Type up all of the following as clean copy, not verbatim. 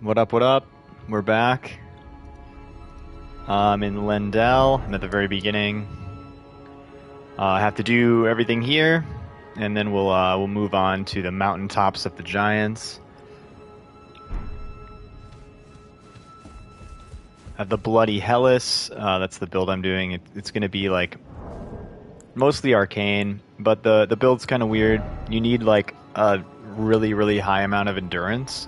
What up, what up? We're back. I'm in Lendell. I'm at the very beginning. I have to do everything here, and then we'll move on to the mountaintops of the giants. I have the bloody Helice. That's the build I'm doing. It's going to be like mostly arcane, but the build's kind of weird. You need like a really high amount of endurance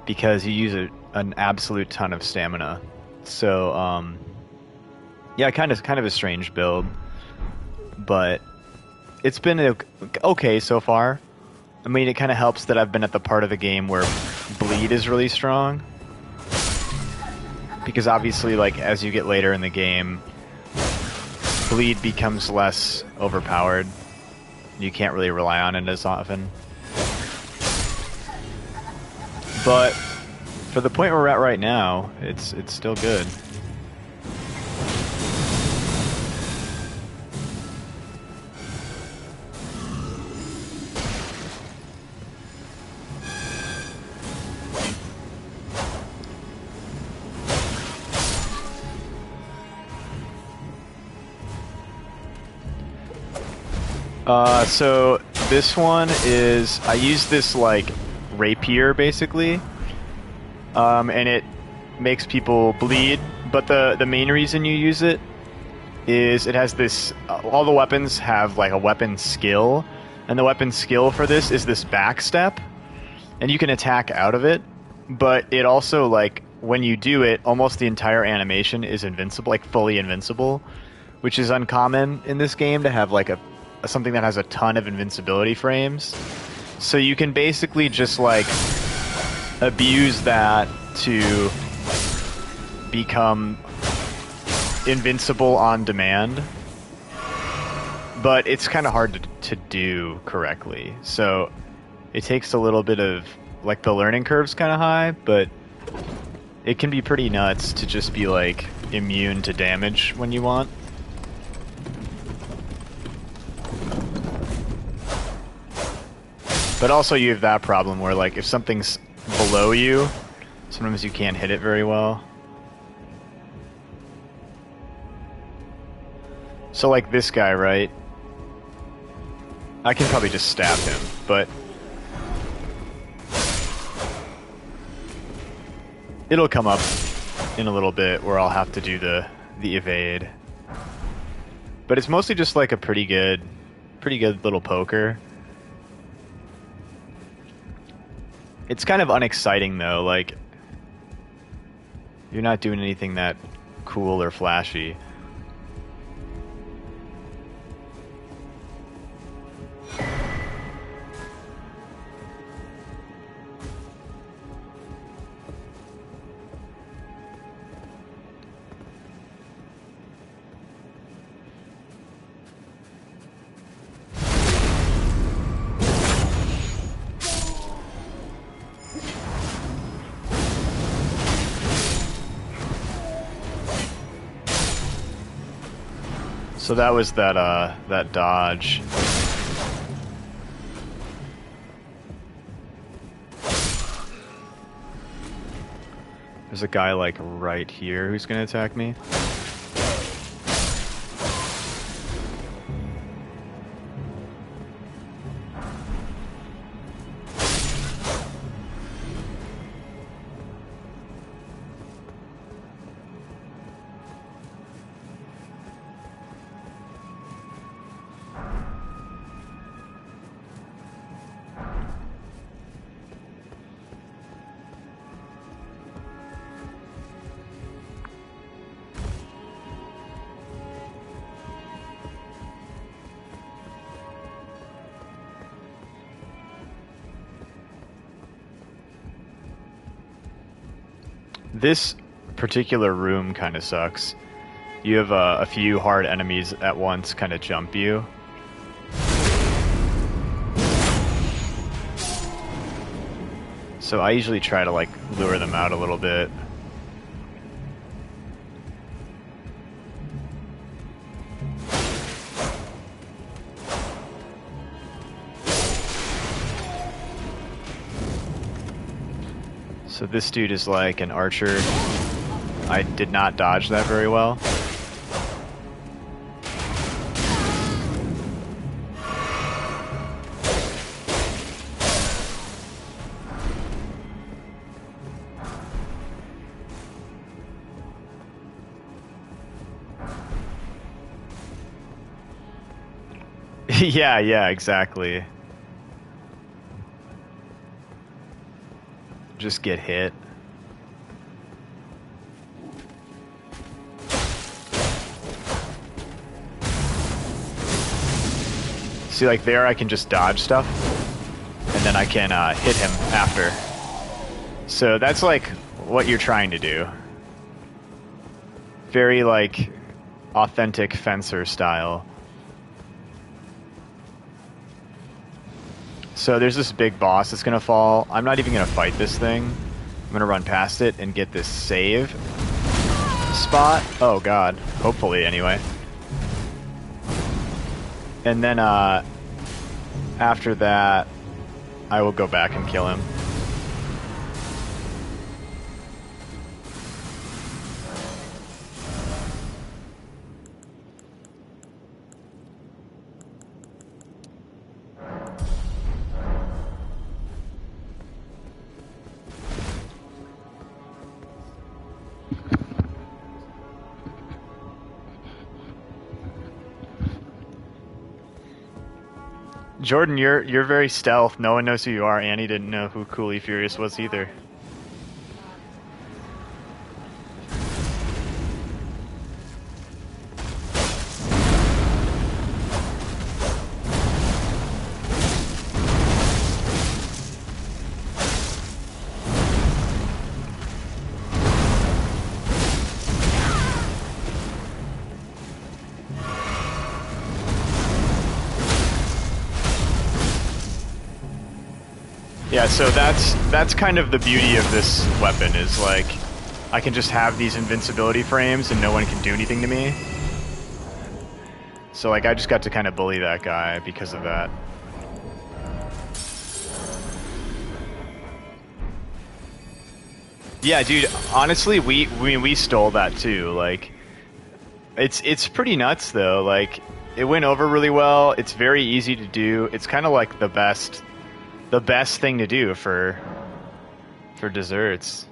because you use an absolute ton of stamina. So yeah, kind of a strange build, but it's been okay so far. I mean, it kind of helps that I've been at the part of the game where bleed is really strong, because obviously, like, as you get later in the game, bleed becomes less overpowered. You can't really rely on it as often. But for the point we're at right now, it's still good. So this one is, I use this like rapier basically, and it makes people bleed, but the main reason you use it is it has this, all the weapons have like a weapon skill, and the weapon skill for this is this backstep, and you can attack out of it, but it also, like, when you do it, almost the entire animation is invincible, like fully invincible, which is uncommon in this game to have like something that has a ton of invincibility frames. So you can basically just like abuse that to become invincible on demand, but it's kind of hard to do correctly. So it takes a little bit of, like, the learning curve's kind of high, but it can be pretty nuts to just be like immune to damage when you want. But also you have that problem where, like, if something's below you, sometimes you can't hit it very well. So like this guy, right? I can probably just stab him, but it'll come up in a little bit where I'll have to do the evade. But it's mostly just like a pretty good little poker. It's kind of unexciting though, like, you're not doing anything that cool or flashy. So that was that dodge. There's a guy like right here who's gonna attack me. This particular room kind of sucks. You have a few hard enemies at once kind of jump you. So I usually try to, like, lure them out a little bit. So this dude is like an archer. I did not dodge that very well. Yeah, exactly. Just get hit. See, like there I can just dodge stuff, and then I can hit him after. So that's like what you're trying to do. Very like authentic fencer style. So there's this big boss that's gonna fall. I'm not even gonna fight this thing. I'm gonna run past it and get this save spot. Oh god. Hopefully, anyway. And then after that, I will go back and kill him. Jordan, you're very stealth. No one knows who you are. Annie didn't know who Cooley Furious was either. Yeah, so that's kind of the beauty of this weapon, is like I can just have these invincibility frames and no one can do anything to me. So like I just got to kind of bully that guy because of that. Yeah, dude, honestly, we stole that too. Like it's pretty nuts though. Like it went over really well. It's very easy to do. It's kind of like the best thing to do for desserts.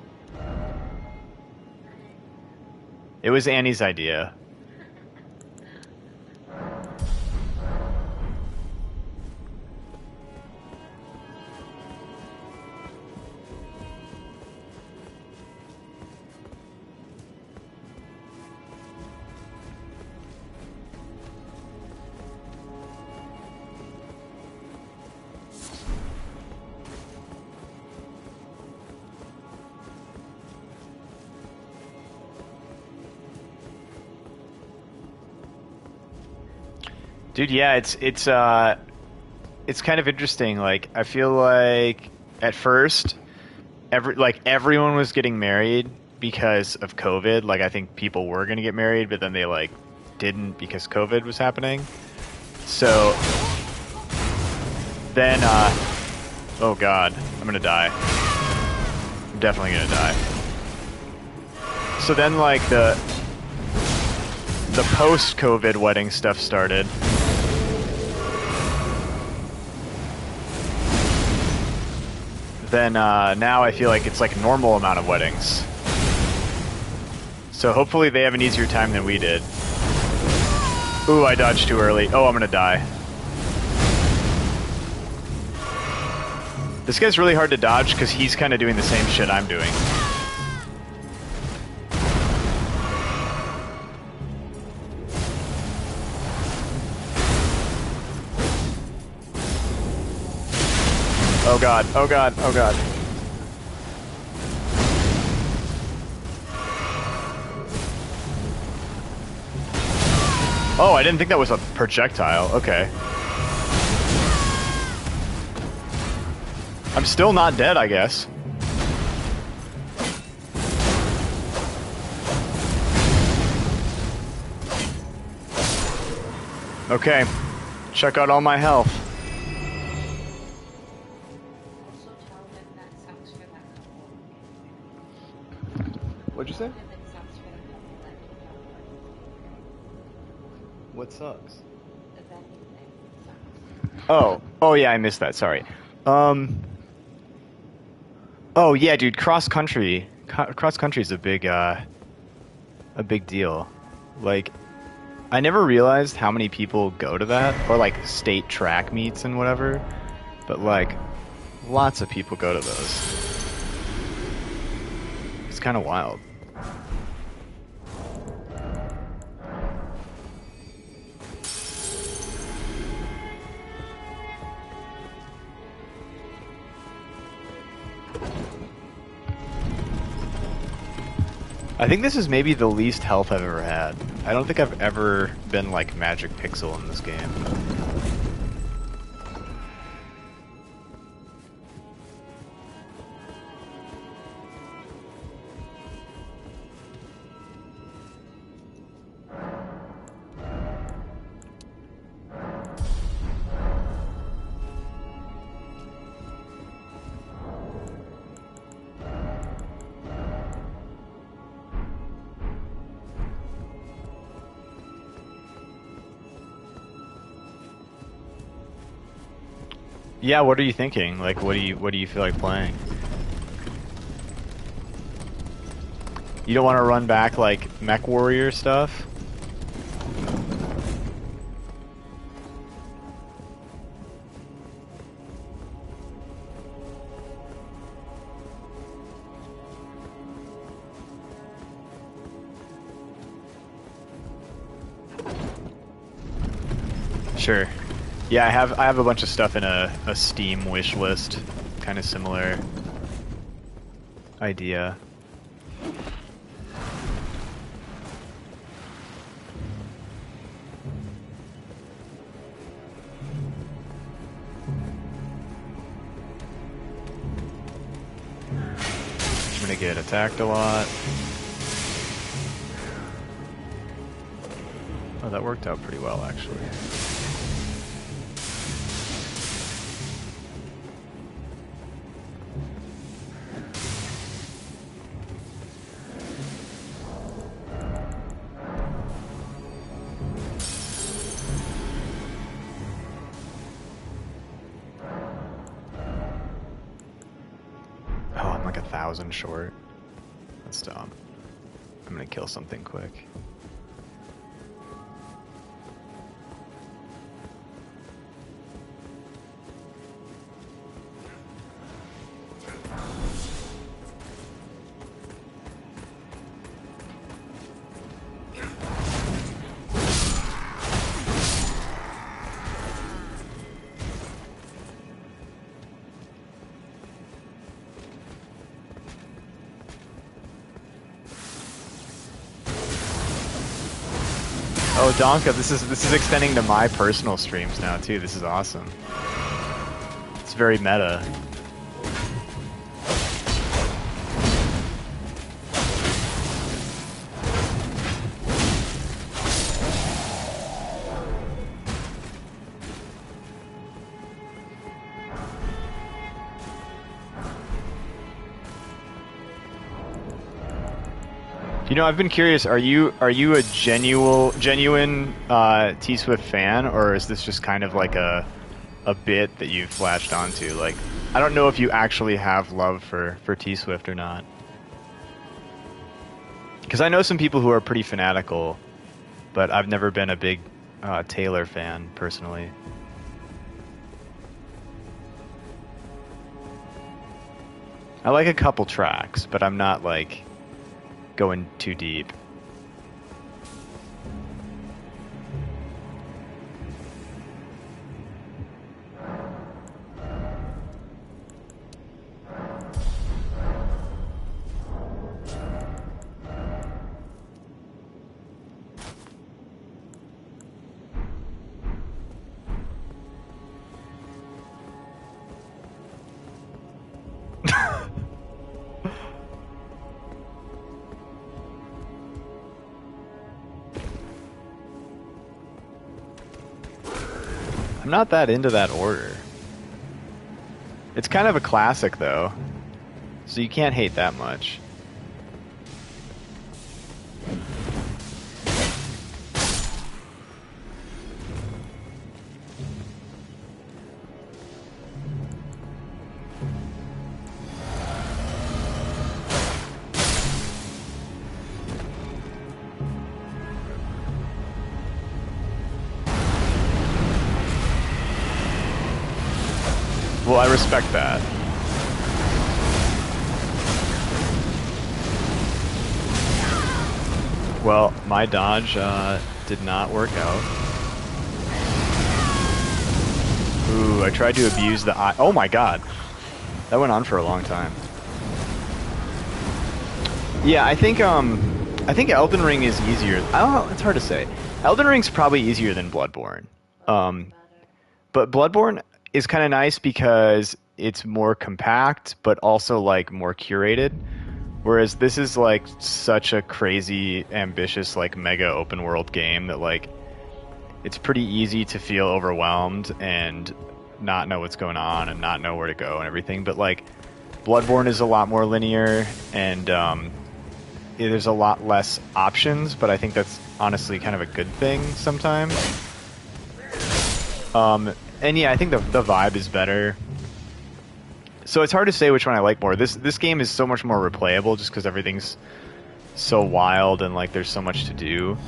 It was Annie's idea. Dude, yeah, it's kind of interesting. Like I feel like at first everyone was getting married because of COVID. Like I think people were going to get married, but then they like didn't because COVID was happening. So then oh god, I'm going to die. I'm definitely going to die. So then like the post-COVID wedding stuff started. Then now I feel like it's like a normal amount of weddings. So hopefully they have an easier time than we did. Ooh, I dodged too early. Oh, I'm gonna die. This guy's really hard to dodge because he's kind of doing the same shit I'm doing. Oh god, oh god, oh god. Oh, I didn't think that was a projectile. Okay. I'm still not dead, I guess. Okay. Check out all my health. What'd you say? What sucks? Oh yeah, I missed that. Sorry. Oh yeah, dude, cross country is a big deal. Like, I never realized how many people go to that, or like state track meets and whatever. But like, lots of people go to those. It's kind of wild. I think this is maybe the least health I've ever had. I don't think I've ever been like Magic Pixel in this game. Yeah, what are you thinking? Like, what do you feel like playing? You don't want to run back like Mech Warrior stuff? Sure. Yeah, I have a bunch of stuff in a Steam wish list, kind of similar idea. I'm gonna get attacked a lot. Oh, that worked out pretty well, actually. I'm like 1,000 short. That's dumb. I'm gonna kill something quick. Oh, Donka, this is extending to my personal streams now too. This is awesome. It's very meta. You know, I've been curious. Are you a genuine T-Swift fan, or is this just kind of like a bit that you've latched onto? Like, I don't know if you actually have love for T-Swift or not. Because I know some people who are pretty fanatical, but I've never been a big Taylor fan personally. I like a couple tracks, but I'm not like going too deep. I'm not that into that order. It's kind of a classic, though, so you can't hate that much. Well, I respect that. Well, my dodge did not work out. Ooh, I tried to abuse the eye. Oh my god. That went on for a long time. Yeah, I think Elden Ring is easier. I don't know, it's hard to say. Elden Ring's probably easier than Bloodborne. But Bloodborne is kind of nice because it's more compact, but also like more curated. Whereas this is like such a crazy, ambitious, like mega open world game that like it's pretty easy to feel overwhelmed and not know what's going on and not know where to go and everything. But like Bloodborne is a lot more linear and there's a lot less options, but I think that's honestly kind of a good thing sometimes. And yeah, I think the vibe is better. So it's hard to say which one I like more. This game is so much more replayable just because everything's so wild and like there's so much to do.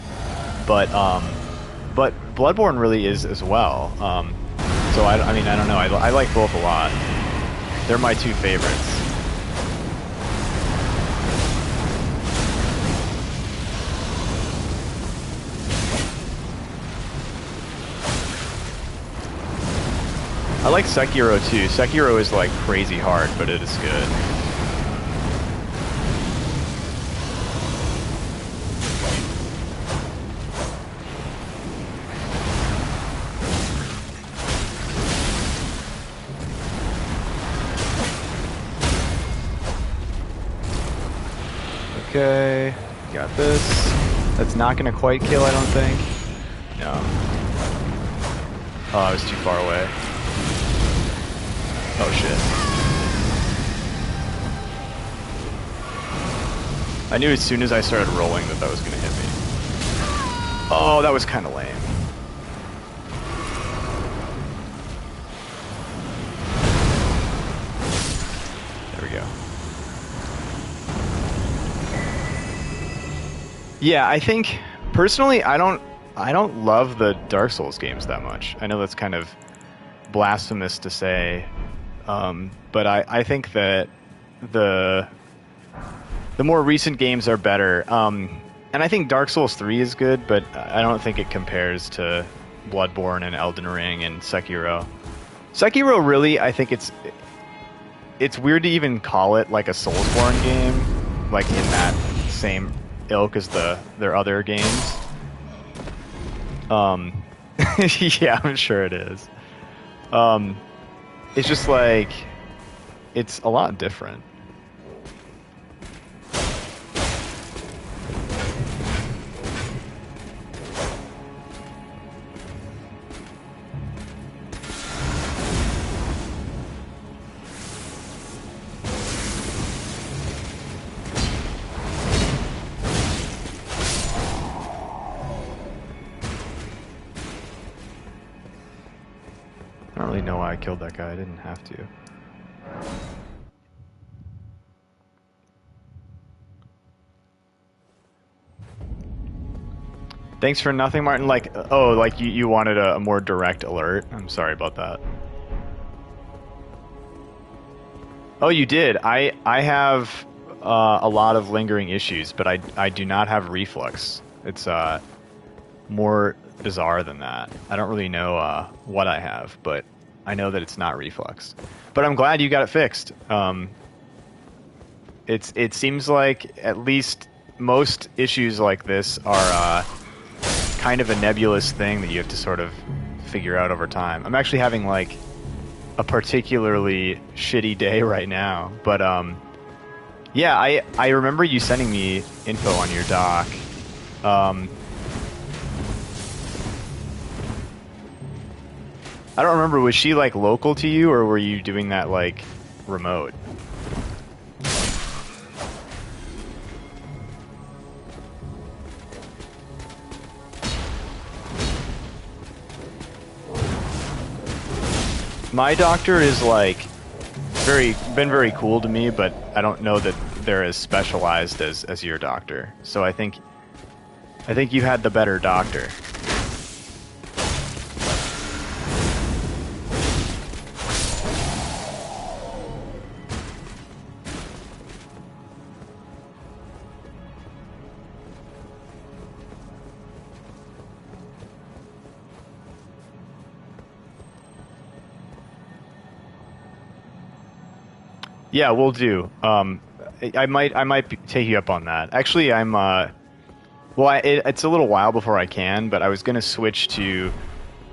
But Bloodborne really is as well. So I mean I don't know. I like both a lot. They're my two favorites. I like Sekiro too. Sekiro is like crazy hard, but it is good. Okay, got this. That's not gonna quite kill, I don't think. No. Oh, I was too far away. Oh shit. I knew as soon as I started rolling that was gonna hit me. Oh, that was kind of lame. There we go. Yeah, I think personally I don't love the Dark Souls games that much. I know that's kind of blasphemous to say. But I think that the more recent games are better. And I think Dark Souls 3 is good, but I don't think it compares to Bloodborne and Elden Ring and Sekiro. Sekiro really, I think it's weird to even call it like a Soulsborne game, like in that same ilk as their other games. Yeah, I'm sure it is. It's just like, it's a lot different. I don't really know why I killed that guy. I didn't have to. Thanks for nothing, Martin. Like, oh, like you wanted a more direct alert. I'm sorry about that. Oh, you did. I have a lot of lingering issues, but I do not have reflux. It's more bizarre than that. I don't really know what I have, but I know that it's not reflux. But I'm glad you got it fixed. It seems like at least most issues like this are kind of a nebulous thing that you have to sort of figure out over time. I'm actually having like a particularly shitty day right now, but yeah, I remember you sending me info on your doc. I don't remember, was she like local to you or were you doing that like remote? My doctor is like been very cool to me, but I don't know that they're as specialized as your doctor. So I think you had the better doctor. Yeah, we'll do. I might take you up on that. Actually, it's a little while before I can, but I was gonna switch to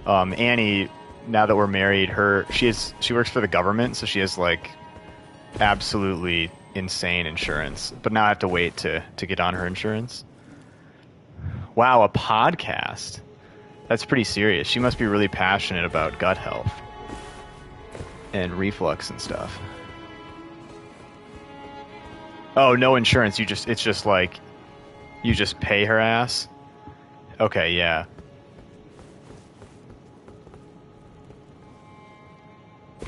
Annie. Now that we're married, she works for the government, so she has like absolutely insane insurance. But now I have to wait to get on her insurance. Wow, a podcast. That's pretty serious. She must be really passionate about gut health and reflux and stuff. Oh, no insurance. It's just like you just pay her ass. Okay, yeah.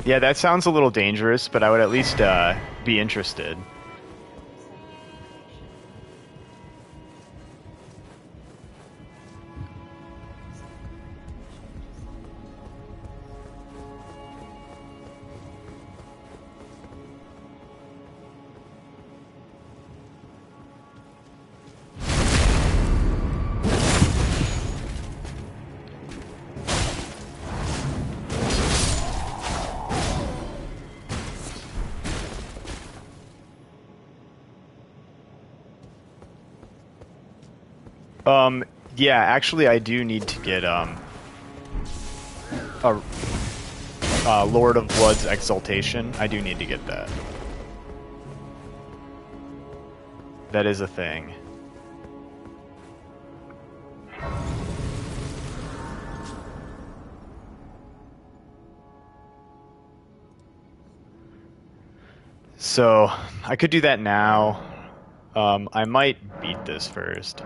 Yeah, that sounds a little dangerous, but I would at least be interested. Yeah, actually, I do need to get a Lord of Blood's Exaltation. I do need to get that. That is a thing. So I could do that now. I might beat this first.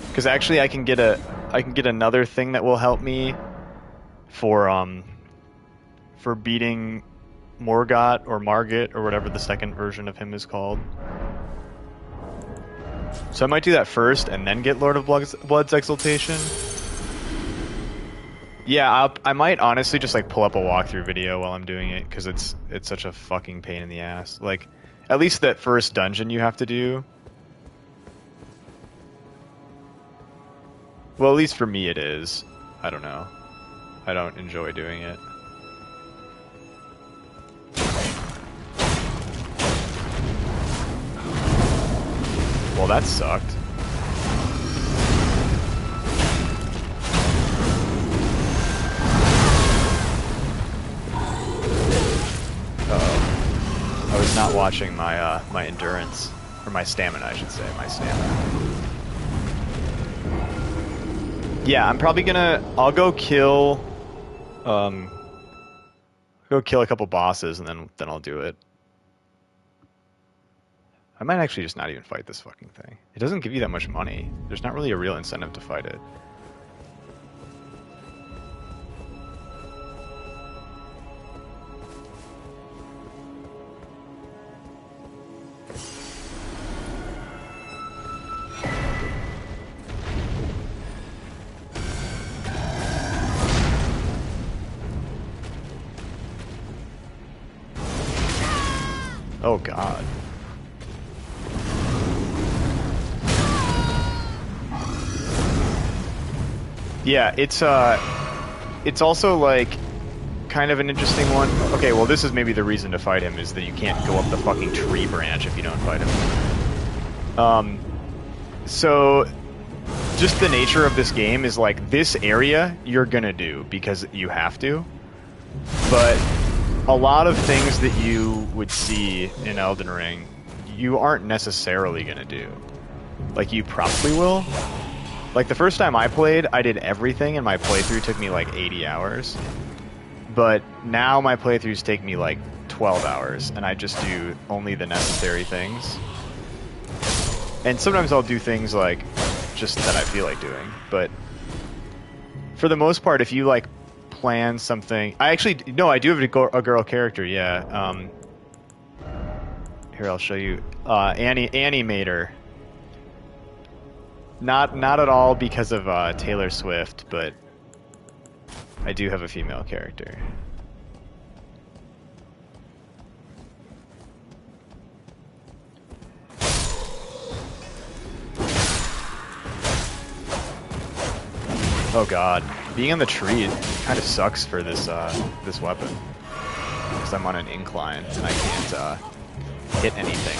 Because actually, I can get another thing that will help me for beating Morgott or Margit or whatever the second version of him is called. So I might do that first and then get Lord of Blood's Exaltation. Yeah, I might honestly just like pull up a walkthrough video while I'm doing it because it's such a fucking pain in the ass. Like, at least that first dungeon you have to do. Well, at least for me it is. I don't know. I don't enjoy doing it. Well, that sucked. Uh-oh. I was not watching my my endurance. Or my stamina, I should say. My stamina. Yeah, I'm probably gonna... I'll go kill... go kill a couple bosses and then I'll do it. I might actually just not even fight this fucking thing. It doesn't give you that much money. There's not really a real incentive to fight it. Oh god. Yeah, it's also like kind of an interesting one. Okay, well this is maybe the reason to fight him is that you can't go up the fucking tree branch if you don't fight him. So just the nature of this game is like this area you're gonna do because you have to. But a lot of things that you would see in Elden Ring, you aren't necessarily gonna do. Like, you probably will. Like, the first time I played, I did everything, and my playthrough took me like 80 hours. But now my playthroughs take me like 12 hours, and I just do only the necessary things. And sometimes I'll do things like, just that I feel like doing. But for the most part, if you like plan something... I do have a girl character, yeah. Here, I'll show you. Annie made her. Not at all because of Taylor Swift, but I do have a female character. Oh god, being on the tree kind of sucks for this this weapon because I'm on an incline and I hit anything.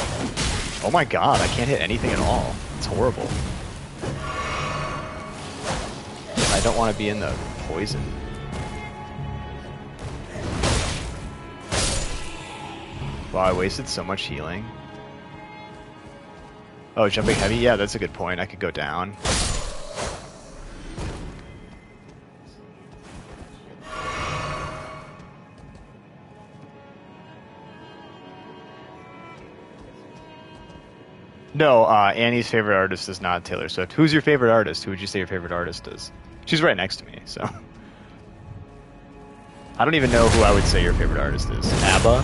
Oh my god, I can't hit anything at all. It's horrible. I don't want to be in the poison. Wow, I wasted so much healing. Oh, jumping heavy? Yeah, that's a good point. I could go down. No, Annie's favorite artist is not Taylor Swift. Who's your favorite artist? Who would you say your favorite artist is? She's right next to me, so... I don't even know who I would say your favorite artist is. ABBA?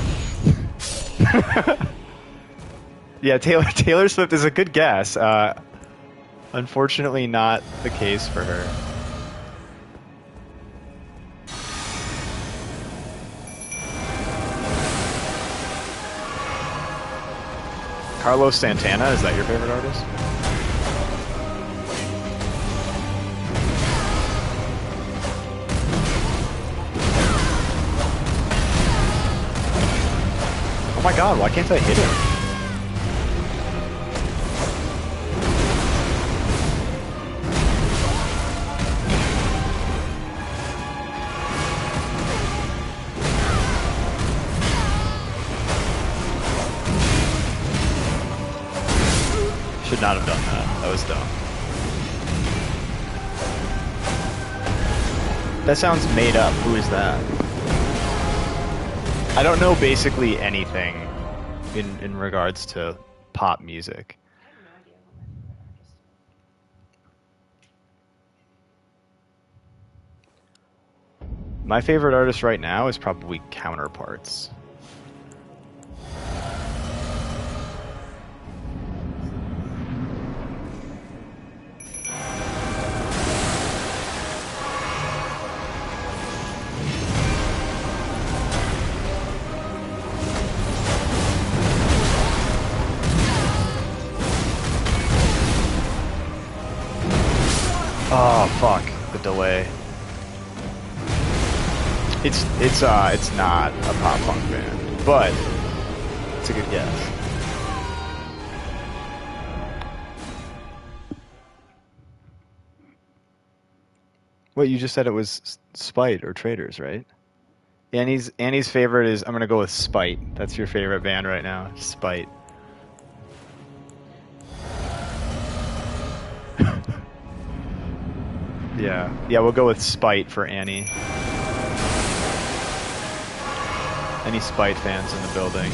Yeah, Taylor Swift is a good guess. Unfortunately, not the case for her. Carlos Santana, is that your favorite artist? Oh my god, why can't I hit him? Should not have done that. That was dumb. That sounds made up. Who is that? I don't know basically anything in regards to pop music. My favorite artist right now is probably Counterparts. Oh fuck, the delay. It's not a pop punk band, but it's a good guess. Wait, you just said it was Spite or Traders, right? Annie's favorite is, I'm gonna go with Spite. That's your favorite band right now, Spite. Yeah, we'll go with Spite for Annie. Any Spite fans in the building?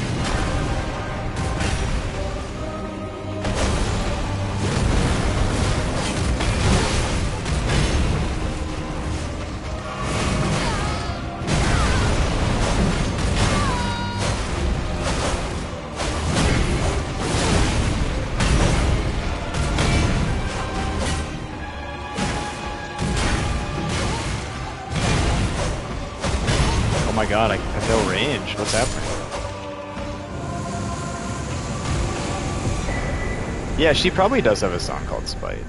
Oh my god, I feel range. What's happening? Yeah, she probably does have a song called Spite.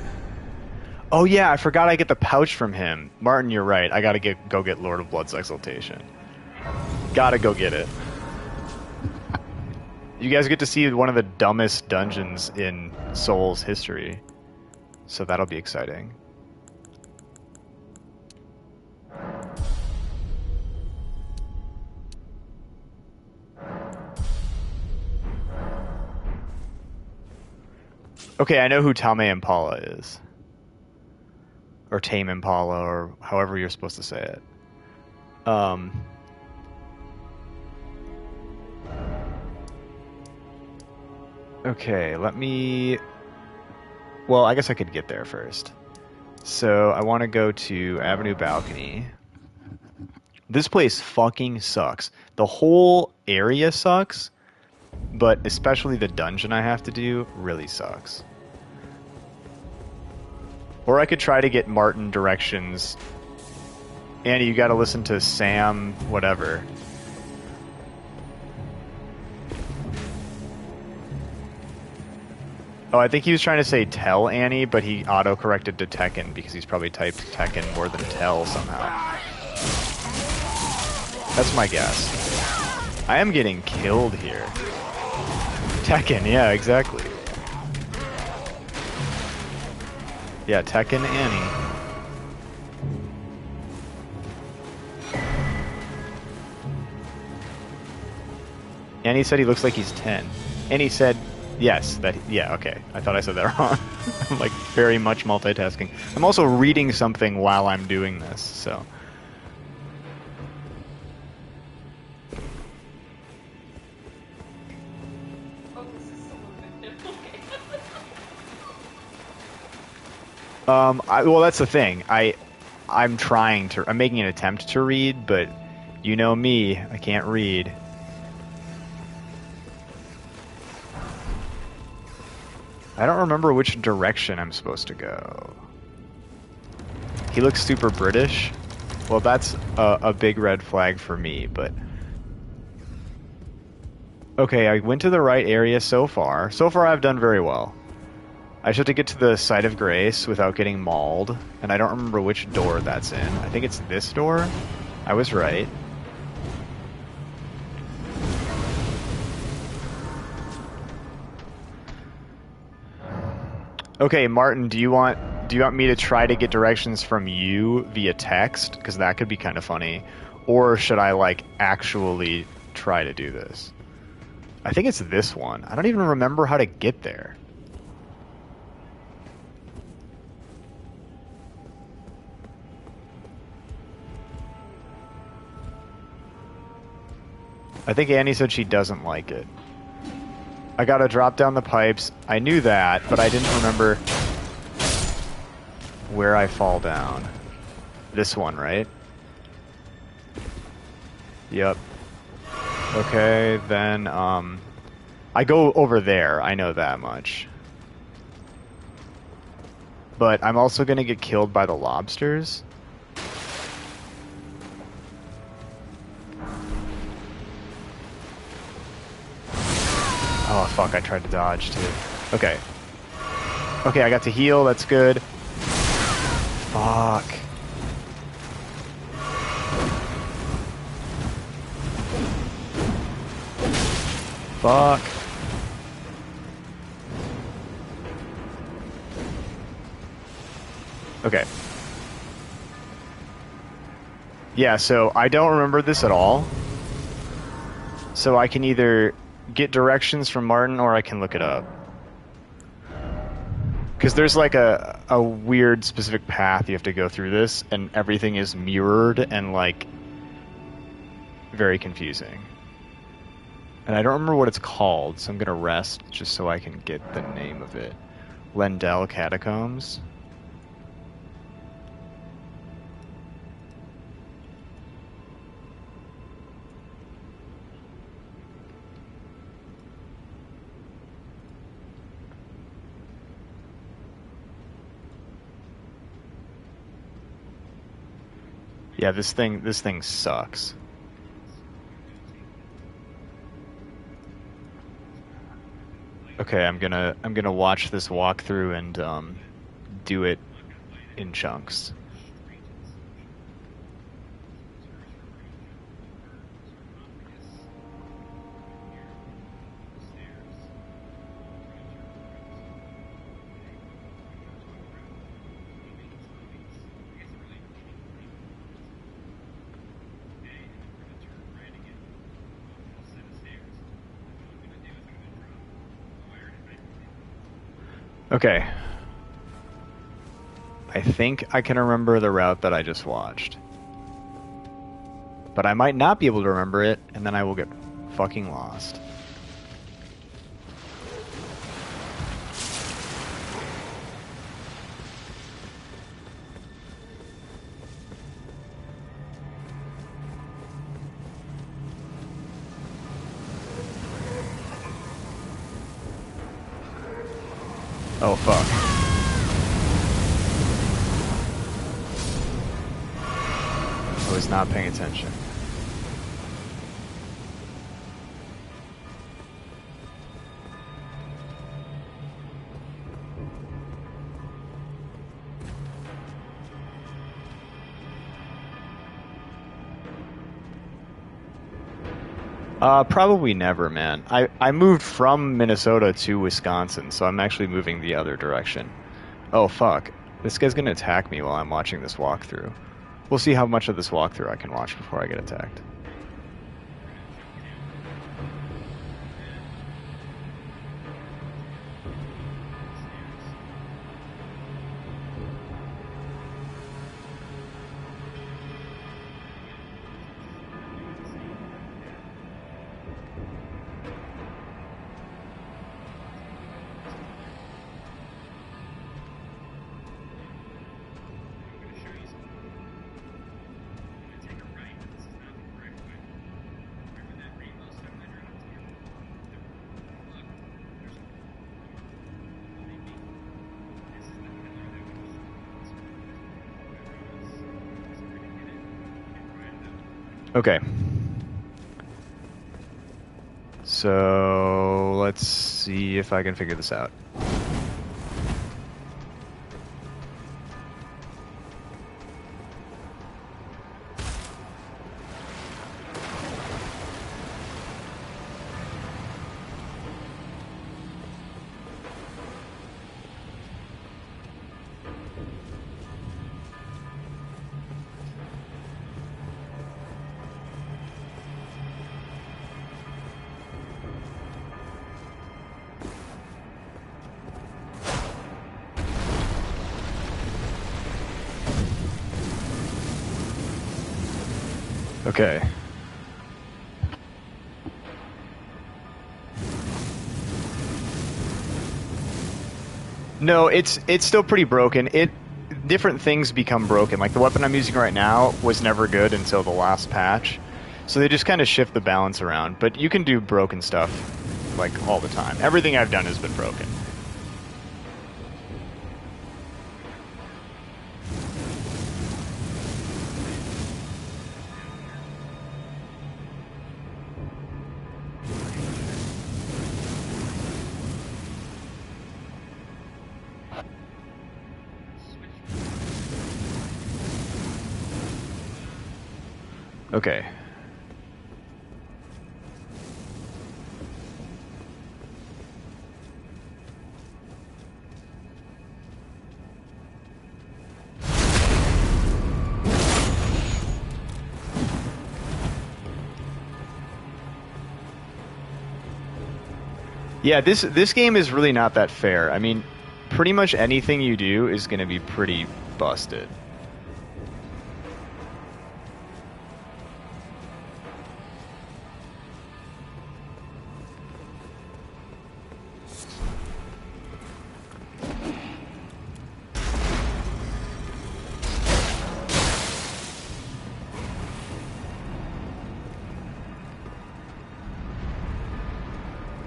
Oh yeah, I forgot I get the pouch from him. Martin, you're right. I gotta go get Lord of Blood's Exaltation. Gotta go get it. You guys get to see one of the dumbest dungeons in Souls history. So that'll be exciting. Okay, I know who Tame Impala is. Or Tame Impala, or however you're supposed to say it. Okay, let me... Well, I guess I could get there first. So, I want to go to Avenue Balcony. This place fucking sucks. The whole area sucks. But especially the dungeon I have to do really sucks. Or I could try to get Martin directions. Andy, you gotta listen to Sam whatever. Oh, I think he was trying to say tell Annie, but he auto-corrected to Tekken because he's probably typed Tekken more than tell somehow. That's my guess. I am getting killed here. Tekken, yeah, exactly. Yeah, Tekken Annie. Annie said he looks like he's 10. Annie said, yes, yeah, okay. I thought I said that wrong. I'm like very much multitasking. I'm also reading something while I'm doing this, so. Well, that's the thing. I'm making an attempt to read, but you know me, I can't read. I don't remember which direction I'm supposed to go. He looks super British. Well, that's a big red flag for me, but... Okay, I went to the right area so far. So far, I've done very well. I just have to get to the site of grace without getting mauled, and I don't remember which door that's in. I think it's this door? I was right. Okay, Martin, do you want me to try to get directions from you via text? Because that could be kind of funny. Or should I, like, actually try to do this? I think it's this one. I don't even remember how to get there. I think Annie said she doesn't like it. I gotta drop down the pipes. I knew that, but I didn't remember where I fall down. This one, right? Yep. Okay, then, I go over there. I know that much. But I'm also gonna get killed by the lobsters. Oh, fuck, I tried to dodge, too. Okay. Okay, I got to heal, that's good. Fuck. Fuck. Okay. Yeah, so I don't remember this at all. So I can either get directions from Martin or I can look it up. Because there's like a weird specific path you have to go through this, and everything is mirrored and like very confusing. And I don't remember what it's called, so I'm gonna rest just so I can get the name of it. Lendell Catacombs. Yeah, this thing sucks. Okay, I'm gonna watch this walkthrough and do it in chunks. Okay. I think I can remember the route that I just watched. But I might not be able to remember it, and then I will get fucking lost. Oh, fuck. I was not paying attention. Probably never, man. I moved from Minnesota to Wisconsin, so I'm actually moving the other direction. Oh, fuck. This guy's gonna attack me while I'm watching this walkthrough. We'll see how much of this walkthrough I can watch before I get attacked. Okay. So let's see if I can figure this out. Okay. No, it's still pretty broken. Different things become broken. Like the weapon I'm using right now was never good until the last patch. So they just kind of shift the balance around, but you can do broken stuff like all the time. Everything I've done has been broken. Okay. Yeah, this game is really not that fair. I mean, pretty much anything you do is going to be pretty busted.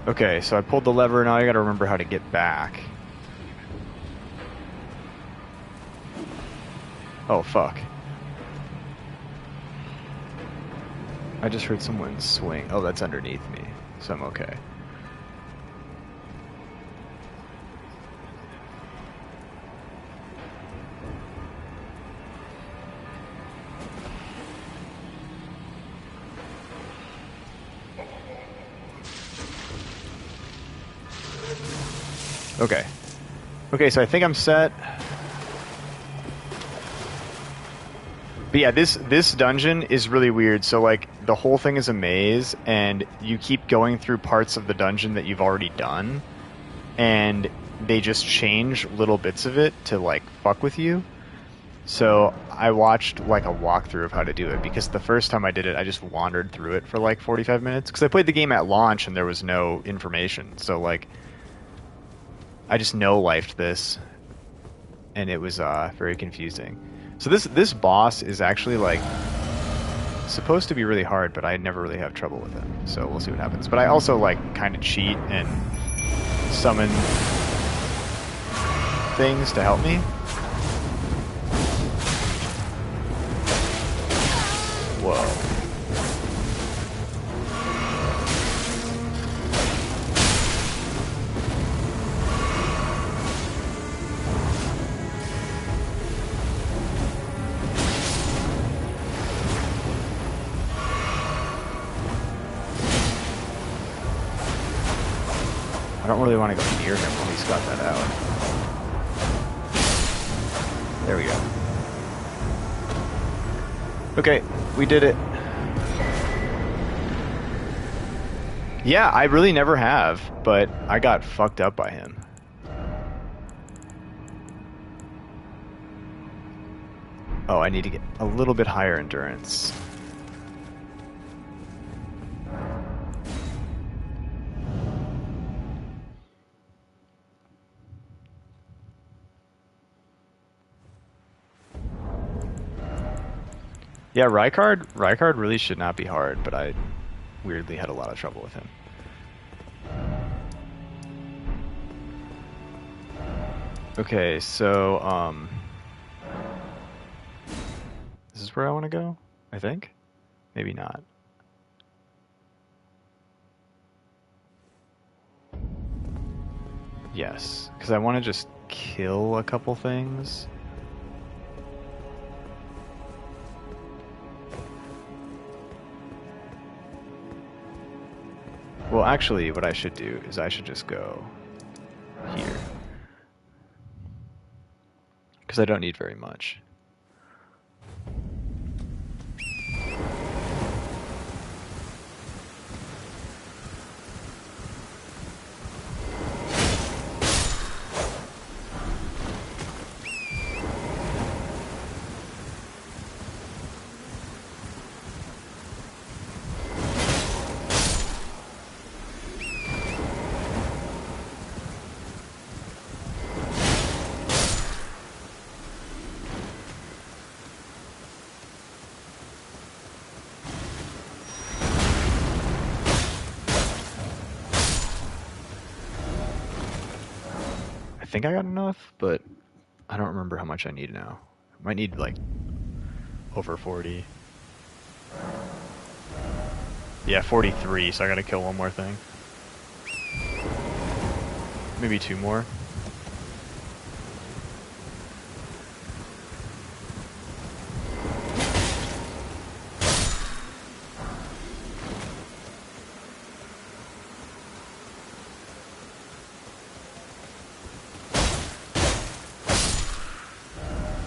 Okay, so I pulled the lever, now I gotta remember how to get back. Oh, fuck. I just heard someone swing. Oh, that's underneath me, so I'm okay. Okay. Okay, so I think I'm set. But yeah, this dungeon is really weird. So like the whole thing is a maze, and you keep going through parts of the dungeon that you've already done, and they just change little bits of it to like fuck with you. So I watched like a walkthrough of how to do it, because the first time I did it, I just wandered through it for like 45 minutes, because I played the game at launch and there was no information. So like I just no-lifed this, and it was very confusing. So this boss is actually like supposed to be really hard, but I never really have trouble with him. So we'll see what happens. But I also like kind of cheat and summon things to help me. Whoa. I don't really want to go near him when he's got that out. There we go. Okay, we did it. Yeah, I really never have, but I got fucked up by him. Oh, I need to get a little bit higher endurance. Yeah, Rykard really should not be hard, but I weirdly had a lot of trouble with him. Okay, so, this is where I want to go, I think? Maybe not. Yes, because I want to just kill a couple things. Well, actually, what I should do is I should just go here. Because I don't need very much. I think I got enough, but I don't remember how much I need now. I might need like over 40. Yeah, 43, so I gotta kill one more thing. Maybe two more.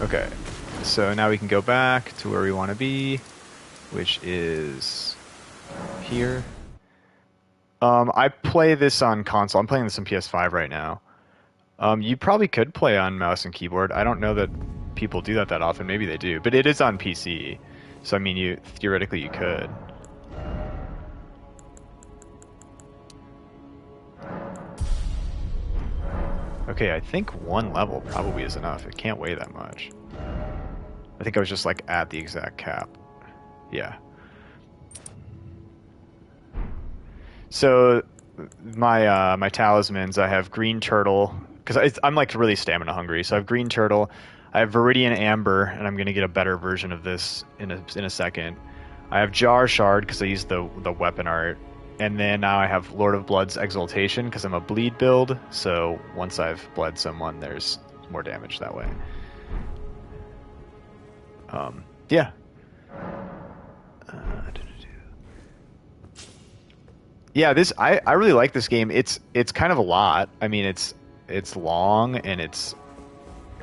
Okay, so now we can go back to where we want to be, which is here. I play this on console. I'm playing this on PS5 right now. You probably could play on mouse and keyboard. I don't know that people do that often. Maybe they do, but it is on PC. So I mean, theoretically you could. Okay, I think one level probably is enough. It can't weigh that much. I think I was just like at the exact cap. Yeah. So my my talismans, I have green turtle because I'm like really stamina hungry. So I have green turtle, I have Viridian Amber, and I'm gonna get a better version of this in a second. I have Jar Shard because I use the weapon art, and then now I have Lord of Blood's Exaltation because I'm a bleed build. So once I've bled someone, there's more damage that way. Yeah. Yeah, I really like this game. It's kind of a lot. I mean, it's long and it's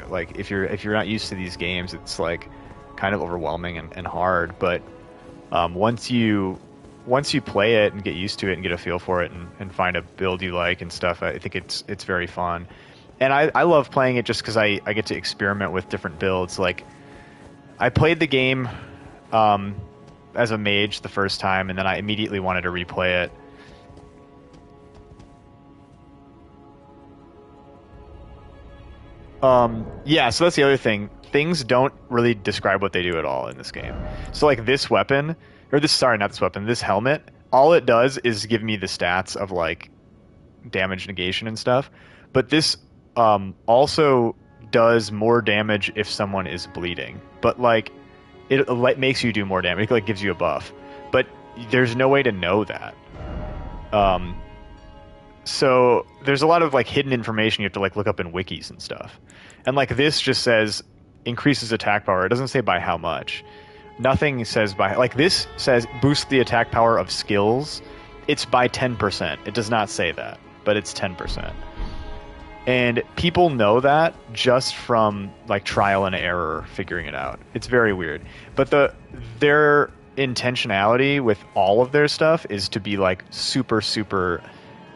like if you're not used to these games, it's like kind of overwhelming and hard. But once you play it and get used to it and get a feel for it and find a build you like and stuff, I think it's very fun. And I love playing it just because I get to experiment with different builds. Like I played the game as a mage the first time, and then I immediately wanted to replay it. Yeah, so that's the other thing. Things don't really describe what they do at all in this game. So like this weapon, or not this weapon, this helmet, all it does is give me the stats of like damage negation and stuff. But this also does more damage if someone is bleeding. But like it makes you do more damage. It like gives you a buff. But there's no way to know that. So there's a lot of like hidden information you have to like look up in wikis and stuff. And like this just says increases attack power. It doesn't say by how much. Nothing says by like this says boost the attack power of skills. It's by 10%. It does not say that. but it's 10%. And people know that just from like trial and error figuring it out. It's very weird. But their intentionality with all of their stuff is to be like super, super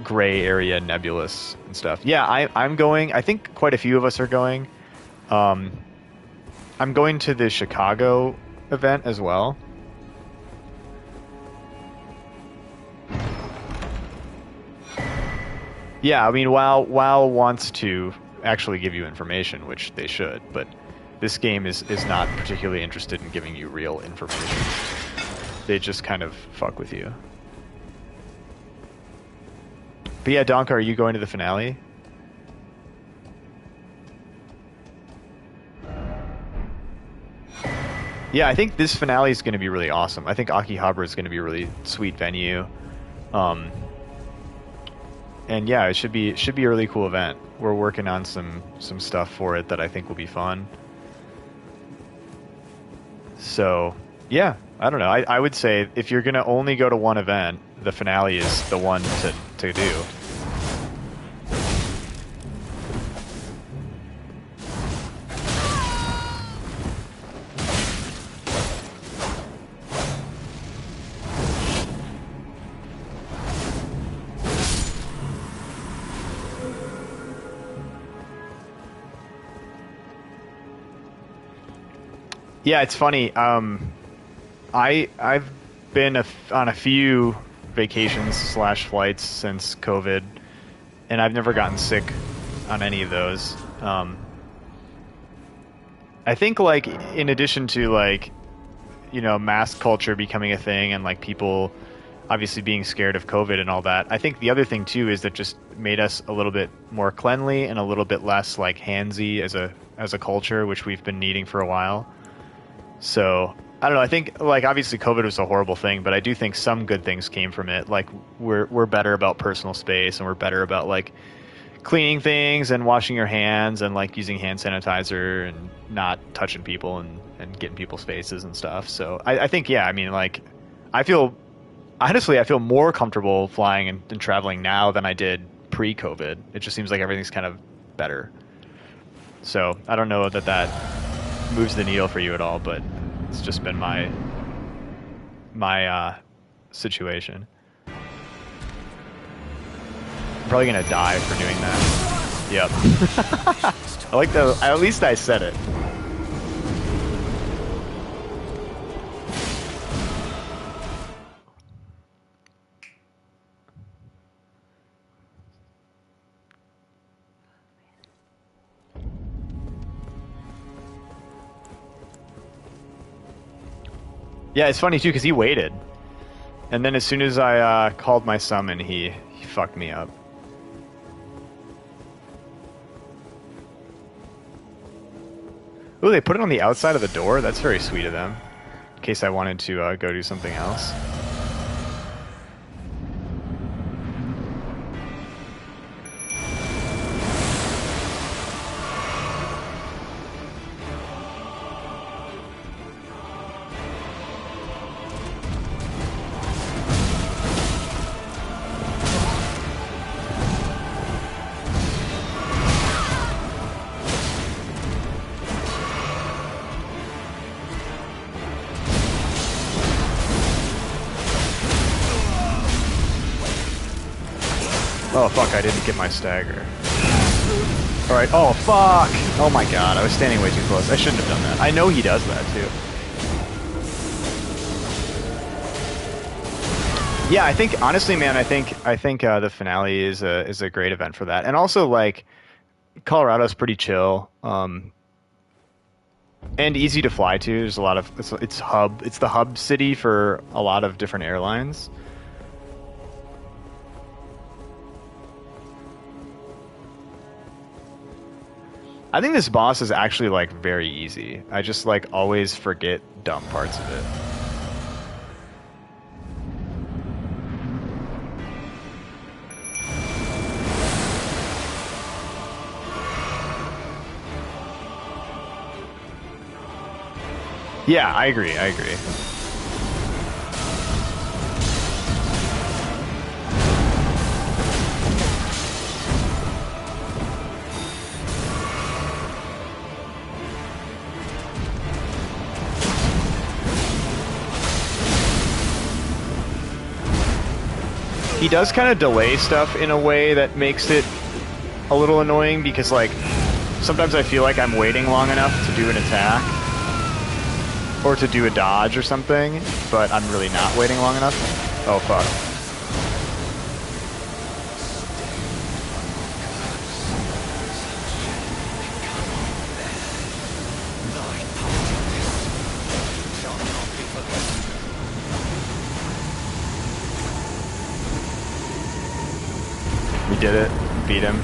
gray area nebulous and stuff. Yeah, I'm going. I think quite a few of us are going. I'm going to the Chicago event as well. Yeah, I mean, WoW wants to actually give you information, which they should, but this game is not particularly interested in giving you real information. They just kind of fuck with you. But yeah, Donka, are you going to the finale? Yeah, I think this finale is going to be really awesome. I think Akihabara is going to be a really sweet venue. And yeah, it should be a really cool event. We're working on some stuff for it that I think will be fun. So yeah, I don't know. I would say if you're gonna only go to one event, the finale is the one to do. Yeah, it's funny. I've been on a few vacations / flights since COVID, and I've never gotten sick on any of those. I think like in addition to like, you know, mask culture becoming a thing and like people obviously being scared of COVID and all that, I think the other thing too is that just made us a little bit more cleanly and a little bit less like handsy as a culture, which we've been needing for a while. So I don't know. I think like obviously COVID was a horrible thing, but I do think some good things came from it. Like we're better about personal space, and we're better about like cleaning things and washing your hands and like using hand sanitizer and not touching people and getting people's faces and stuff. So I think yeah. I mean like I feel more comfortable flying and traveling now than I did pre-COVID. It just seems like everything's kind of better. So I don't know that moves the needle for you at all, but it's just been my situation. I'm probably gonna die for doing that. Yep. I like that. At least I said it. Yeah, it's funny too because he waited, and then as soon as I called my summon, he fucked me up. Oh, they put it on the outside of the door? That's very sweet of them, in case I wanted to go do something else. Oh fuck, I didn't get my stagger. Alright, oh fuck! Oh my god, I was standing way too close. I shouldn't have done that. I know he does that too. Yeah, I think, honestly man, I think the finale is a great event for that. And also like, Colorado's pretty chill. And easy to fly to. There's a lot of, it's the hub city for a lot of different airlines. I think this boss is actually like very easy. I just like always forget dumb parts of it. Yeah, I agree. He does kind of delay stuff in a way that makes it a little annoying because, like, sometimes I feel like I'm waiting long enough to do an attack or to do a dodge or something, but I'm really not waiting long enough. Oh, fuck. We did it. Beat him.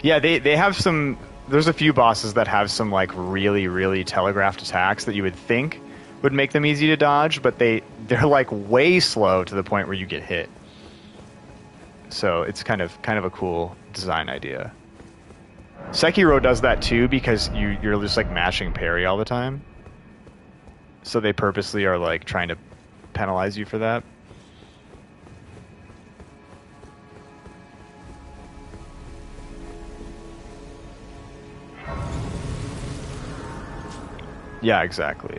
Yeah, they have some... There's a few bosses that have some, like, really, really telegraphed attacks that you would think would make them easy to dodge, but they're, like, way slow to the point where you get hit. So it's kind of a cool design idea. Sekiro does that too because you're just, like, mashing parry all the time. So they purposely are, like, trying to penalize you for that. Yeah, exactly.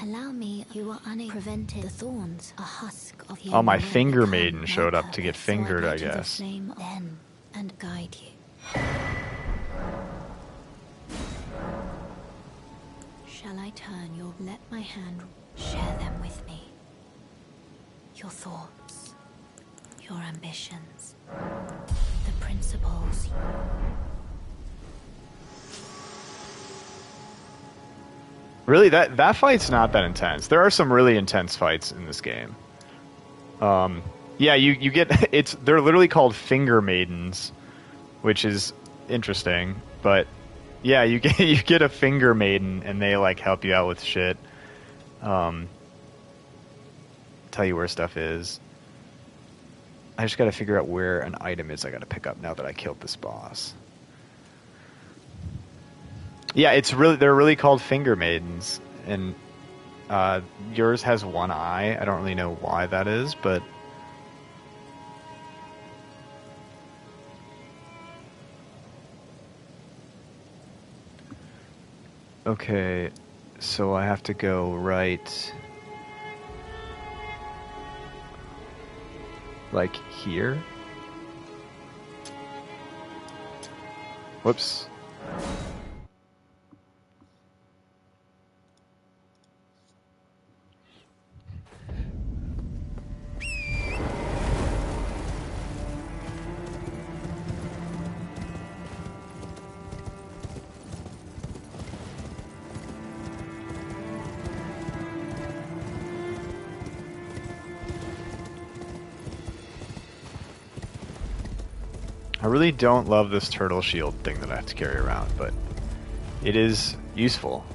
Allow me, you are unable to prevent the thorns, a husk of Oh, my finger maiden showed up to get fingered, I guess. Then and guide you. Shall I turn your... Let my hand share them with me. Your thoughts, your ambitions, the principles. Really, that fight's not that intense. There are some really intense fights in this game. Yeah, you get they're literally called finger maidens, which is interesting. But yeah, you get a finger maiden, and they like help you out with shit. Tell you where stuff is. I just got to figure out where an item is I got to pick up now that I killed this boss. Yeah, they're really called finger maidens, and yours has one eye. I don't really know why that is, but okay, so I have to go right like here. Whoops. I really don't love this turtle shield thing that I have to carry around, but it is useful.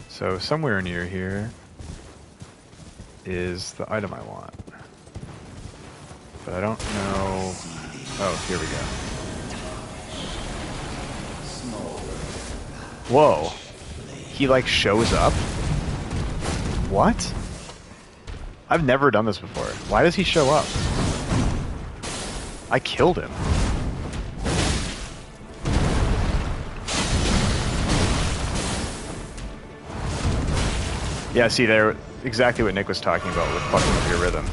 So somewhere near here is the item I want. But I don't know... Oh, here we go. Whoa. He like shows up? What? I've never done this before. Why does he show up? I killed him. Yeah, see, they're exactly what Nick was talking about with fucking up your rhythm.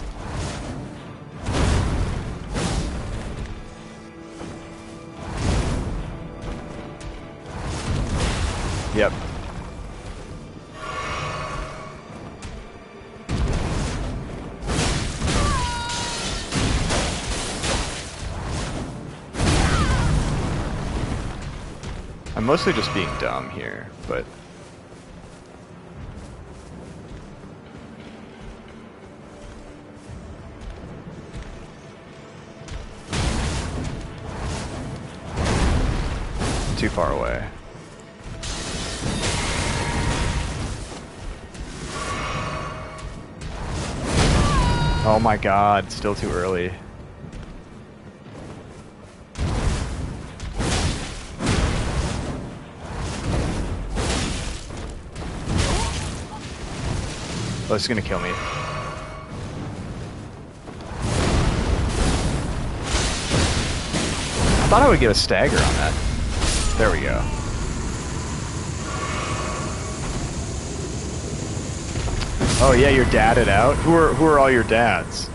Yep. I'm mostly just being dumb here, but... too far away. Oh my god, still too early. Oh, it's gonna kill me. I thought I would get a stagger on that. There we go. Oh yeah, your dad it out? Who are all your dads?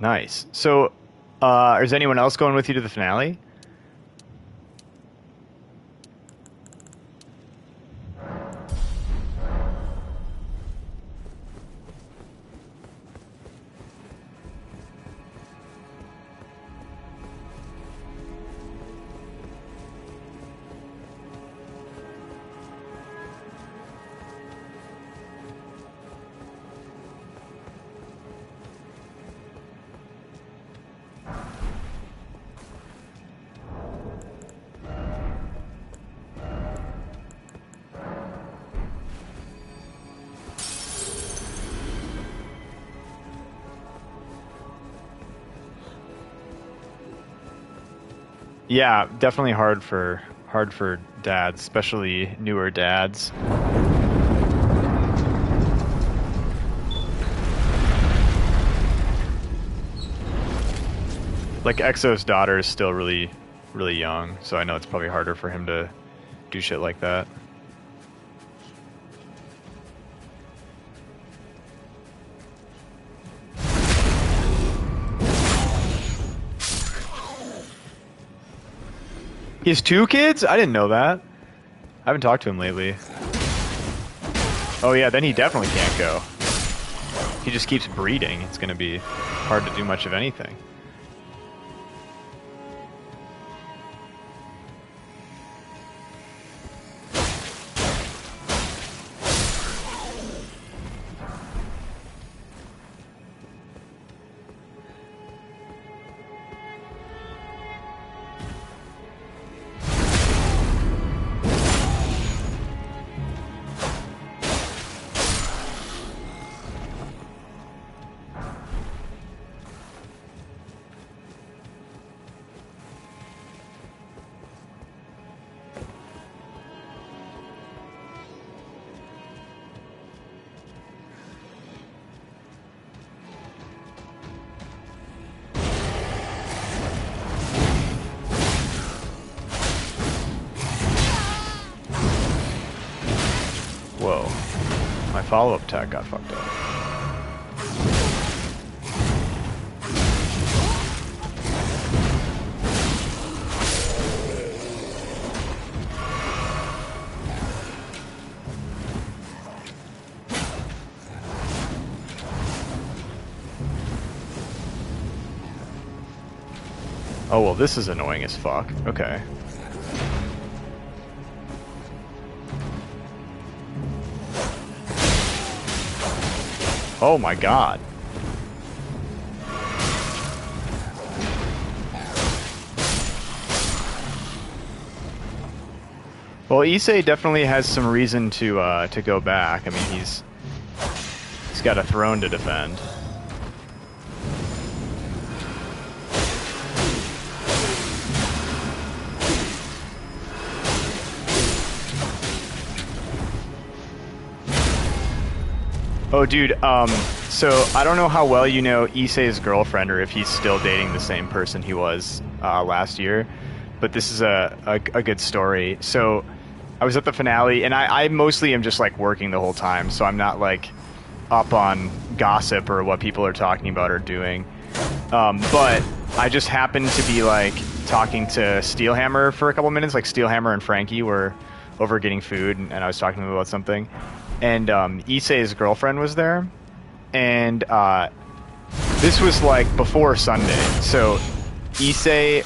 Nice. So, is anyone else going with you to the finale? Yeah, definitely hard for dads, especially newer dads. Like Exo's daughter is still really young, so I know it's probably harder for him to do shit like that. He has 2 kids? I didn't know that. I haven't talked to him lately. Oh yeah, then he definitely can't go. He just keeps breeding. It's gonna be hard to do much of anything. Whoa. My follow-up attack got fucked up. Oh, well, this is annoying as fuck. Okay. Oh my god. Well, Issei definitely has some reason to go back. I mean, he's got a throne to defend. Oh, dude, so I don't know how well you know Issei's girlfriend or if he's still dating the same person he was last year, but this is a good story. So I was at the finale, and I mostly am just, like, working the whole time, so I'm not, like, up on gossip or what people are talking about or doing. But I just happened to be, like, talking to Steelhammer for a couple minutes. Like, Steelhammer and Frankie were over getting food, and I was talking to them about something. And Issei's girlfriend was there, and this was like before Sunday. So Issei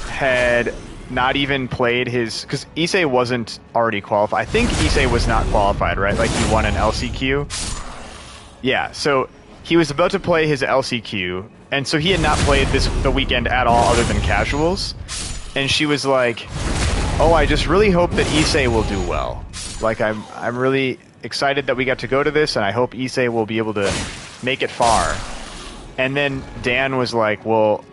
had not even played his, because Issei wasn't already qualified. I think Issei was not qualified, right? Like he won an LCQ. Yeah, so he was about to play his LCQ, and so he had not played the weekend at all other than casuals. And she was like, "Oh, I just really hope that Issei will do well. Like I'm really excited that we got to go to this, and I hope Issei will be able to make it far." And then Dan was like, "Well,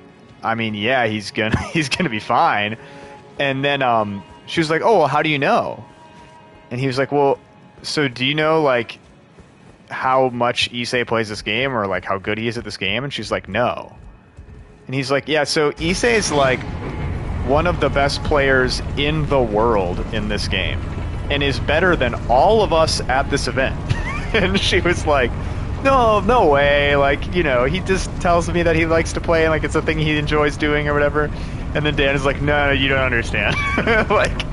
I mean, yeah, he's gonna be fine." And then she was like, "Oh, well, how do you know?" And he was like, "Well, so do you know like how much Issei plays this game, or like how good he is at this game?" And she's like, "No." And he's like, "Yeah, so Issei is like one of the best players in the world in this game, and is better than all of us at this event." And she was like, no way, like, you know, he just tells me that he likes to play and like it's a thing he enjoys doing or whatever. And then Dan is like, no, you don't understand. Like,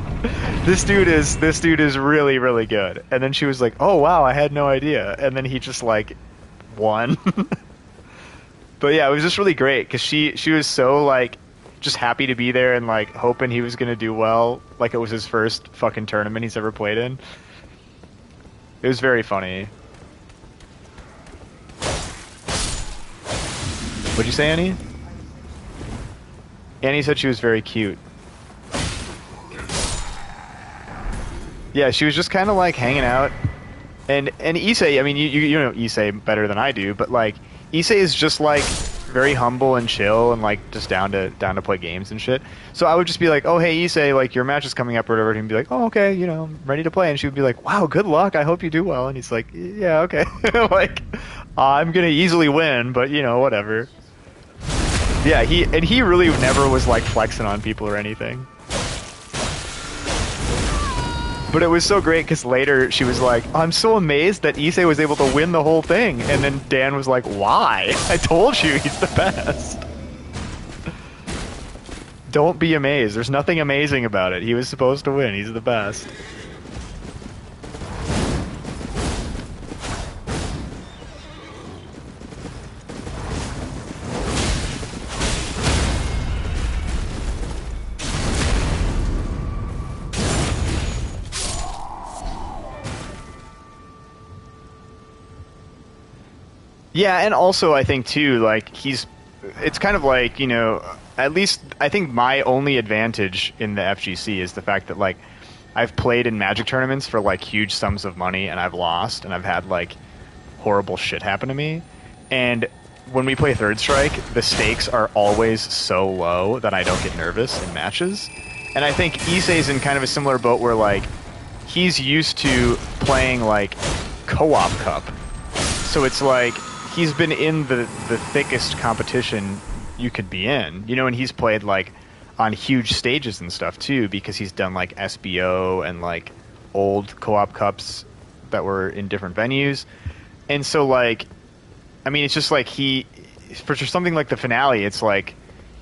this dude is really, really good. And then she was like, oh wow, I had no idea. And then he just like won. But yeah, it was just really great because she was so like just happy to be there and like hoping he was gonna do well, like it was his first fucking tournament he's ever played in. It was very funny. What'd you say, Annie? Annie said she was very cute. Yeah, she was just kind of like hanging out. And Issei, I mean, you know Issei better than I do, but like Issei is just like very humble and chill and like just down to play games and shit. So I would just be like, "Oh, hey Issei, like your match is coming up or whatever," and he'd be like, "Oh, okay, you know, I'm ready to play." And she would be like, "Wow, good luck. I hope you do well." And he's like, "Yeah, okay." Like, I'm gonna easily win, but you know, whatever. Yeah, he really never was like flexing on people or anything. But it was so great because later she was like, "I'm so amazed that Issei was able to win the whole thing." And then Dan was like, "Why? I told you he's the best." Don't be amazed. There's nothing amazing about it. He was supposed to win. He's the best. Yeah, and also I think too, like it's kind of like, you know, at least I think my only advantage in the FGC is the fact that like I've played in Magic tournaments for like huge sums of money and I've lost and I've had like horrible shit happen to me. And when we play Third Strike, the stakes are always so low that I don't get nervous in matches. And I think Issei's in kind of a similar boat where like he's used to playing like co-op cup. So it's like he's been in the thickest competition you could be in, you know, and he's played like on huge stages and stuff too, because he's done like SBO and like old co-op cups that were in different venues. And so like, I mean, it's just like for something like the finale, it's like,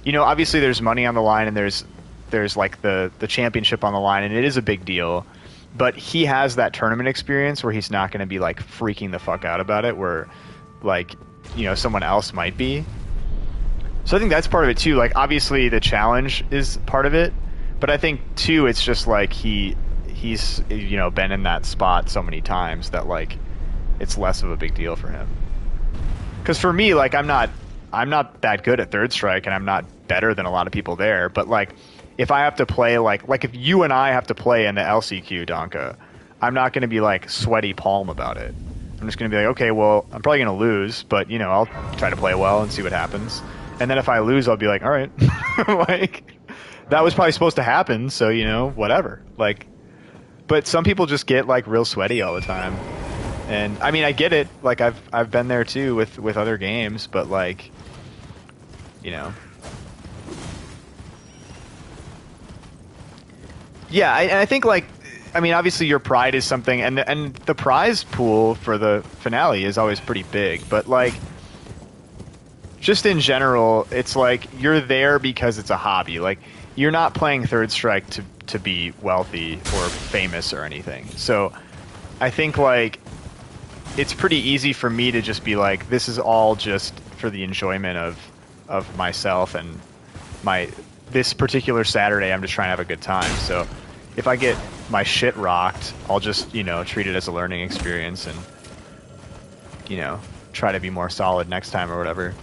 you know, obviously there's money on the line and there's like the championship on the line, and it is a big deal. But he has that tournament experience where he's not going to be like freaking the fuck out about it, where like, you know, someone else might be. So I think that's part of it too. Like obviously the challenge is part of it, but I think too it's just like he's, you know, been in that spot so many times that like it's less of a big deal for him. Because for me, like I'm not that good at Third Strike, and I'm not better than a lot of people there, but like if I have to play like if you and I have to play in the LCQ, Donka, I'm not going to be like sweaty palm about it. I'm just going to be like, okay, well, I'm probably going to lose, but you know, I'll try to play well and see what happens. And then if I lose, I'll be like, all right, like that was probably supposed to happen, so you know, whatever. Like, but some people just get like real sweaty all the time, and I mean, I get it. Like I've been there too with other games, but like, you know. Yeah, I think like, I mean, obviously your pride is something, and the prize pool for the finale is always pretty big, but like, just in general, it's like you're there because it's a hobby. Like you're not playing Third Strike to be wealthy or famous or anything. So I think like it's pretty easy for me to just be like, this is all just for the enjoyment of myself and this particular Saturday. I'm just trying to have a good time. So if I get my shit rocked, I'll just, you know, treat it as a learning experience and, you know, try to be more solid next time or whatever.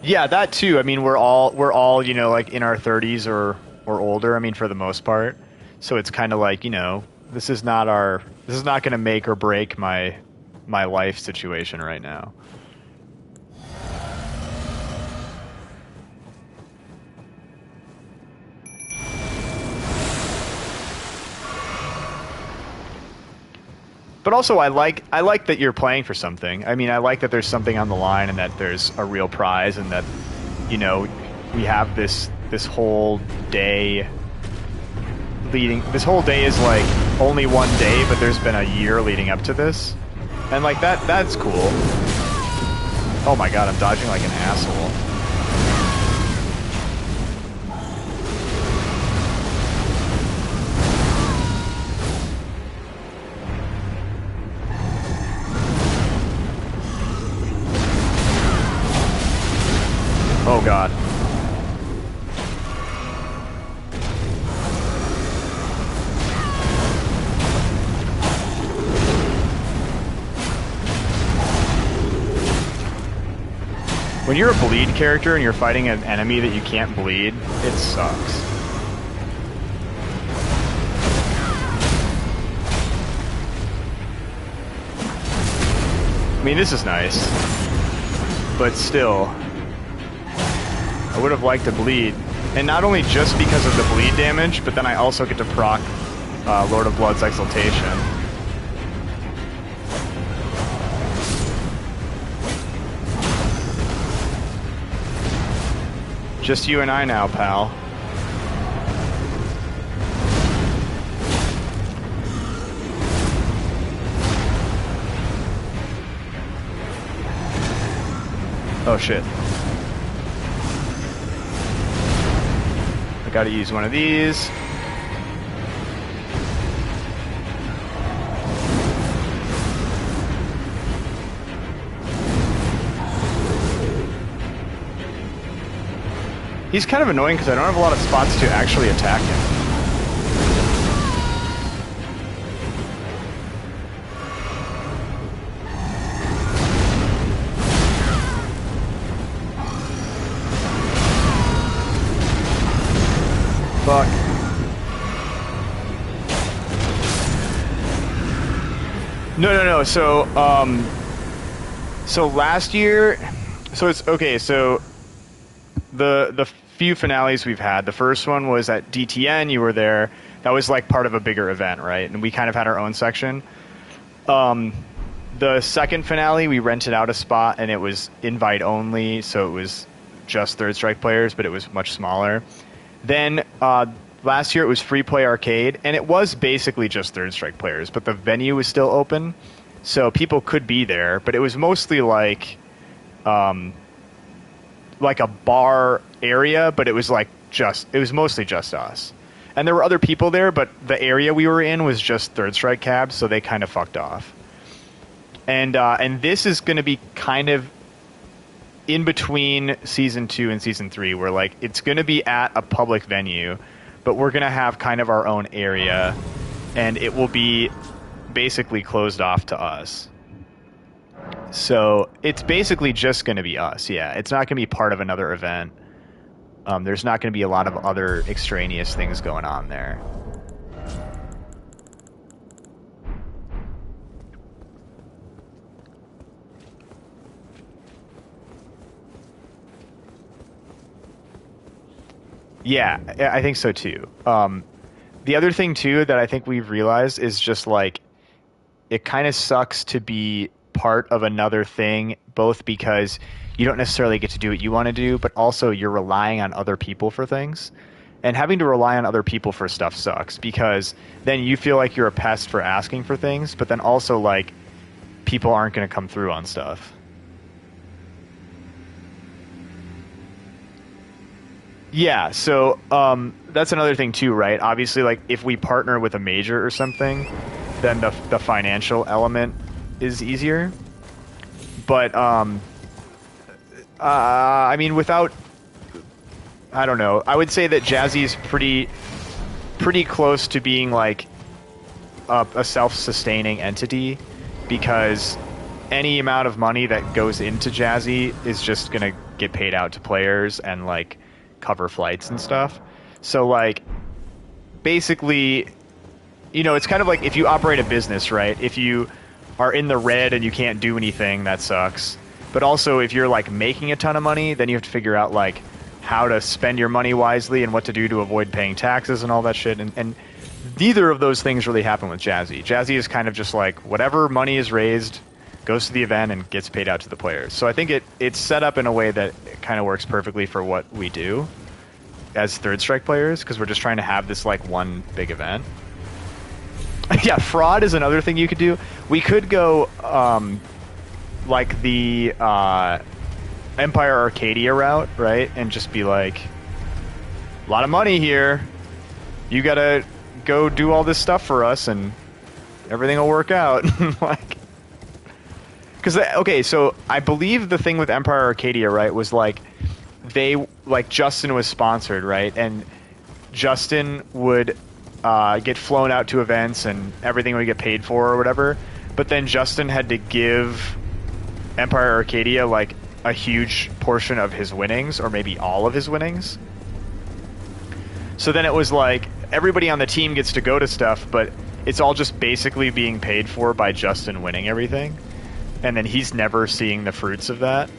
Yeah, that too. I mean, we're all, you know, like in our 30s or older. I mean, for the most part. So it's kind of like, you know, this is not going to make or break my life situation right now. But also, I like that you're playing for something. I mean, I like that there's something on the line and that there's a real prize and that, you know, we have this whole day leading. This whole day is like only one day, but there's been a year leading up to this, and like that's cool. Oh my god, I'm dodging like an asshole. Oh god. When you're a bleed character and you're fighting an enemy that you can't bleed, it sucks. I mean, this is nice, but still, I would have liked to bleed. And not only just because of the bleed damage, but then I also get to proc Lord of Blood's Exaltation. Just you and I now, pal. Oh shit. I gotta use one of these. He's kind of annoying because I don't have a lot of spots to actually attack him. Fuck. No. So last year, so it's okay. So the few finales we've had, the first one was at DTN. You were there. That was like part of a bigger event, right? And we kind of had our own section. The second finale, we rented out a spot, and it was invite only, so it was just Third Strike players, but it was much smaller. Then last year it was free play arcade, and it was basically just Third Strike players, but the venue was still open, so people could be there. But it was mostly like a bar area, but it was mostly just us. And there were other people there, but the area we were in was just Third Strike cabs, so they kind of fucked off. And this is going to be kind of in between season 2 and season 3, where like it's going to be at a public venue, but we're going to have kind of our own area, and it will be basically closed off to us. So it's basically just going to be us. Yeah, it's not going to be part of another event. There's not going to be a lot of other extraneous things going on there. Yeah, I think so too. The other thing too that I think we've realized is just like it kind of sucks to be part of another thing, both because you don't necessarily get to do what you want to do, but also you're relying on other people for things. And having to rely on other people for stuff sucks, because then you feel like you're a pest for asking for things, but then also like people aren't going to come through on stuff. Yeah, so that's another thing too, right? Obviously, like if we partner with a major or something, then the financial element is easier. But I mean, without, I don't know. I would say that Jazzy's pretty close to being like a self-sustaining entity, because any amount of money that goes into Jazzy is just gonna get paid out to players and like cover flights and stuff. So like basically, it's kind of like if you operate a business, right? If you are in the red and you can't do anything, that sucks. But also if you're like making a ton of money, then you have to figure out like how to spend your money wisely and what to do to avoid paying taxes and all that shit. And neither of those things really happen with Jazzy. Jazzy is kind of just like whatever money is raised goes to the event and gets paid out to the players. So I think it's set up in a way that kind of works perfectly for what we do as Third Strike players, because we're just trying to have this like one big event. Yeah, fraud is another thing you could do. We could go like the Empire Arcadia route, right? And just be like, a lot of money here. You gotta go do all this stuff for us and everything will work out. Like, because, okay, so I believe the thing with Empire Arcadia, right, was like Justin was sponsored, right? And Justin would get flown out to events and everything would get paid for or whatever. But then Justin had to give Empire Arcadia like a huge portion of his winnings, or maybe all of his winnings. So then it was like everybody on the team gets to go to stuff, but it's all just basically being paid for by Justin winning everything. And then he's never seeing the fruits of that.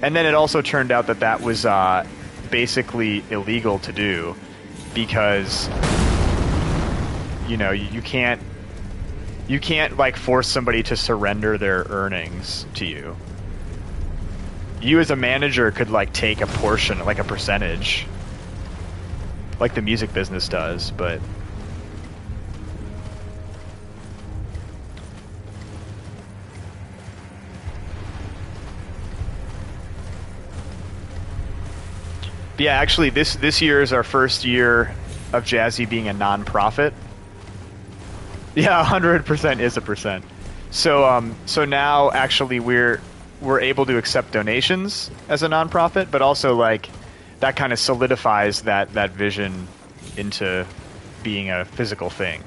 And then it also turned out that that was basically illegal to do, because you can't like force somebody to surrender their earnings to you. You as a manager could like take a portion, like a percentage, like the music business does, but yeah, actually this year is our first year of Jazzy being a non-profit. Yeah, 100% is a percent. So now actually we're able to accept donations as a non-profit, but also like that kind of solidifies that vision into being a physical thing.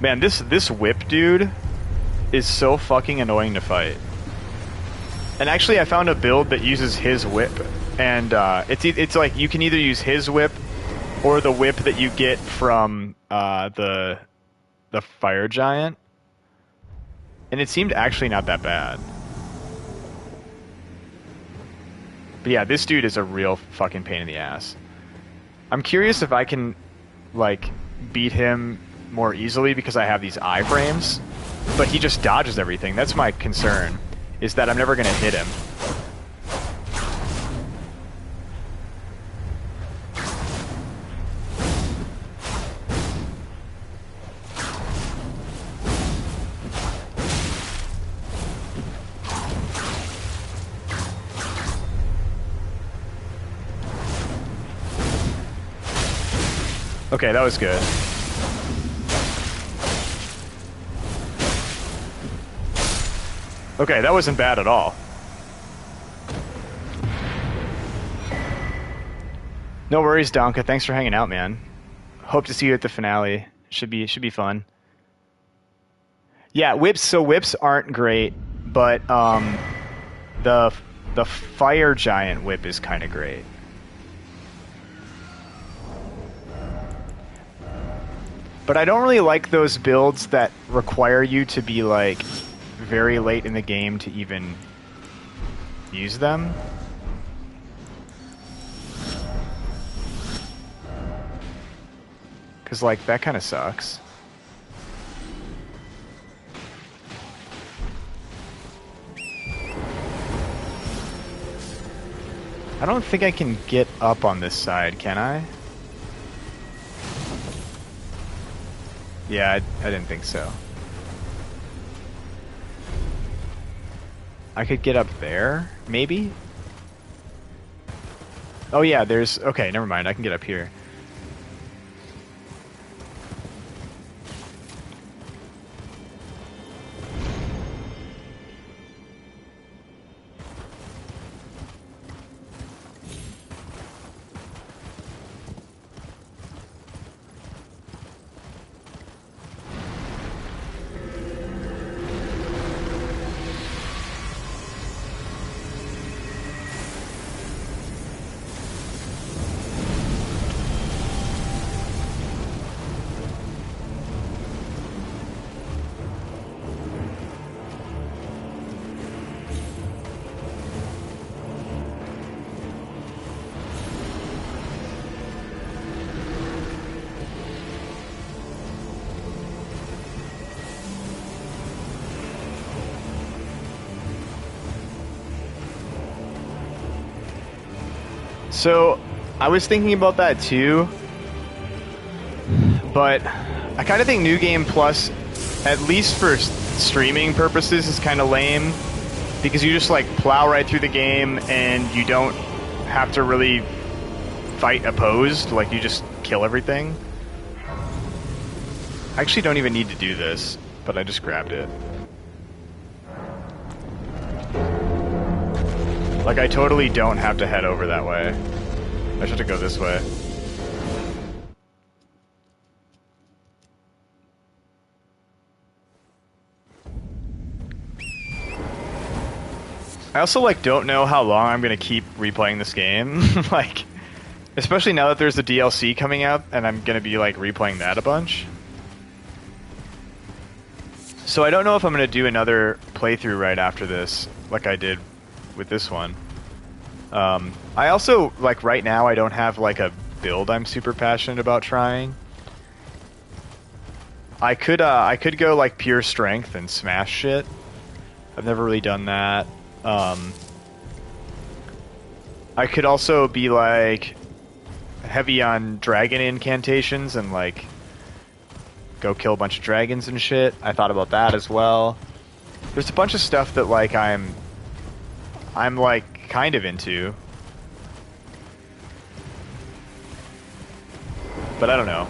Man, this whip dude is so fucking annoying to fight. And actually, I found a build that uses his whip, and it's like you can either use his whip or the whip that you get from the fire giant, and it seemed actually not that bad. But yeah, this dude is a real fucking pain in the ass. I'm curious if I can like beat him more easily because I have these iframes, but he just dodges everything. That's my concern, is that I'm never going to hit him. Okay, that was good. Okay, that wasn't bad at all. No worries, Donka. Thanks for hanging out, man. Hope to see you at the finale. Should be fun. Yeah, whips. So whips aren't great, but the The fire giant whip is kind of great. But I don't really like those builds that require you to be like very late in the game to even use them. Because like that kind of sucks. I don't think I can get up on this side, can I? Yeah, I didn't think so. I could get up there, maybe? Oh yeah, there's... Okay, never mind, I can get up here. So, I was thinking about that too, but I kind of think New Game Plus, at least for streaming purposes, is kind of lame, because you just like plow right through the game and you don't have to really fight opposed, like you just kill everything. I actually don't even need to do this, but I just grabbed it. Like, I totally don't have to head over that way. I should have to go this way. I also, like, don't know how long I'm gonna keep replaying this game. Like, especially now that there's the DLC coming out, and I'm gonna be, like, replaying that a bunch. So I don't know if I'm gonna do another playthrough right after this, like I did with this one. I also, like, right now I don't have like a build I'm super passionate about trying. I could go like pure strength and smash shit. I've never really done that. I could also be like heavy on dragon incantations and like go kill a bunch of dragons and shit. I thought about that as well. There's a bunch of stuff that like I'm like kind of into. But I don't know.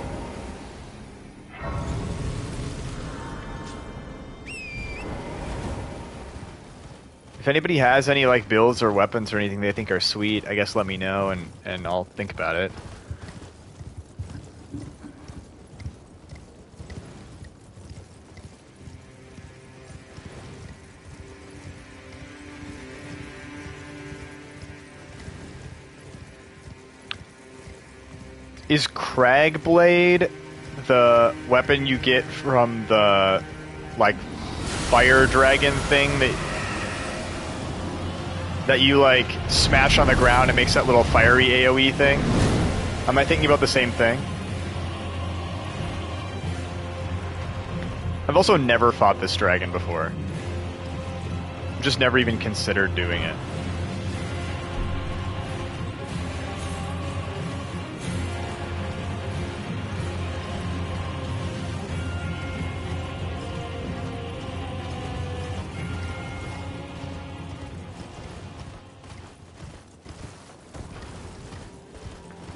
If anybody has any like builds or weapons or anything they think are sweet, I guess let me know and I'll think about it. Is Cragblade the weapon you get from the like fire dragon thing that you like smash on the ground and makes that little fiery AoE thing? Am I thinking about the same thing? I've also never fought this dragon before. Just never even considered doing it.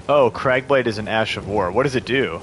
Oh, Cragblade is an Ash of War. What does it do?